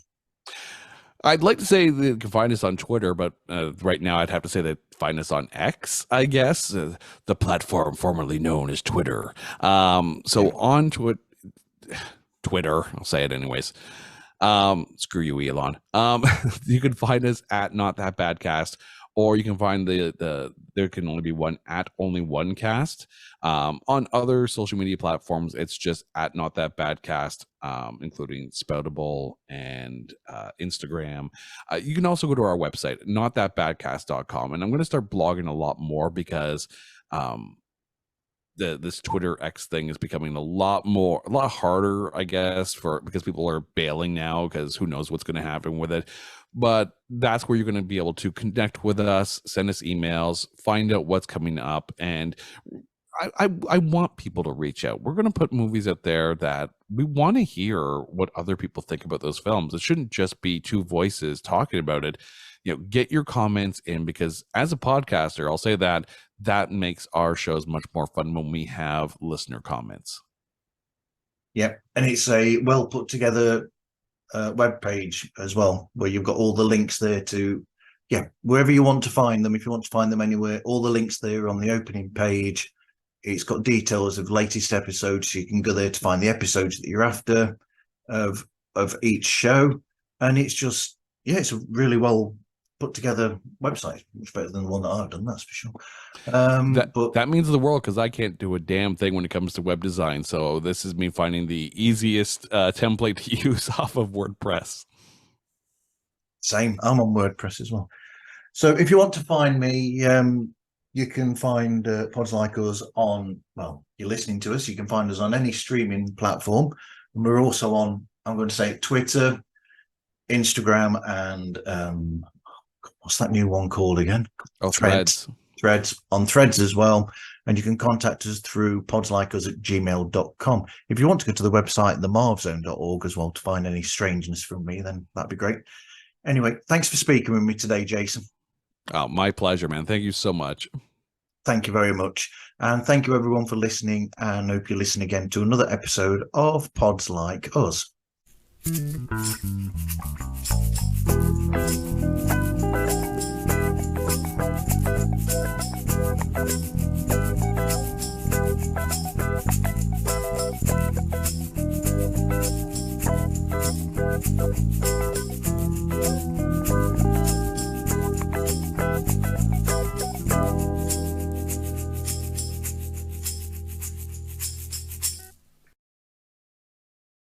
B: I'd like to say that you can find us on Twitter, but right now I'd have to say that find us on X, I guess, the platform formerly known as Twitter. So on Twitter, I'll say it anyways. Screw you, Elon. You can find us at Not That Bad Cast, or you can find the There Can Only Be One at Only One Cast. On other social media platforms, it's just at Not That Bad Cast, including Spoutable and Instagram. You can also go to our website, notthatbadcast.com. And I'm going to start blogging a lot more, because this Twitter X thing is becoming a lot harder, I guess, because people are bailing now, because who knows what's going to happen with it. But that's where you're going to be able to connect with us, send us emails, find out what's coming up. And I want people to reach out. We're going to put movies out there that we want to hear what other people think about those films. It shouldn't just be two voices talking about it. Get your comments in, because as a podcaster, I'll say that makes our shows much more fun when we have listener comments.
A: Yep. And it's a well put together web page as well, where you've got all the links there to, wherever you want to find them. If you want to find them anywhere, all the links there on the opening page. It's got details of latest episodes, so you can go there to find the episodes that you're after of each show. And it's just, it's a really well put together website, much better than the one that I've done, that's for sure.
B: That means the world, because I can't do a damn thing when it comes to web design. So this is me finding the easiest template to use off of WordPress.
A: Same, I'm on WordPress as well. So if you want to find me, you can find Pods Like Us on, you're listening to us, you can find us on any streaming platform. And we're also on, I'm going to say, Twitter, Instagram, and what's that new one called again?
B: Threads
A: on Threads as well. And you can contact us through podslikeus@gmail.com. If you want to go to the website, themarvzone.org as well, to find any strangeness from me, then that'd be great. Anyway, thanks for speaking with me today, Jason.
B: Oh, my pleasure, man. Thank you so much.
A: Thank you very much. And thank you everyone for listening, and hope you listen again to another episode of Pods Like Us.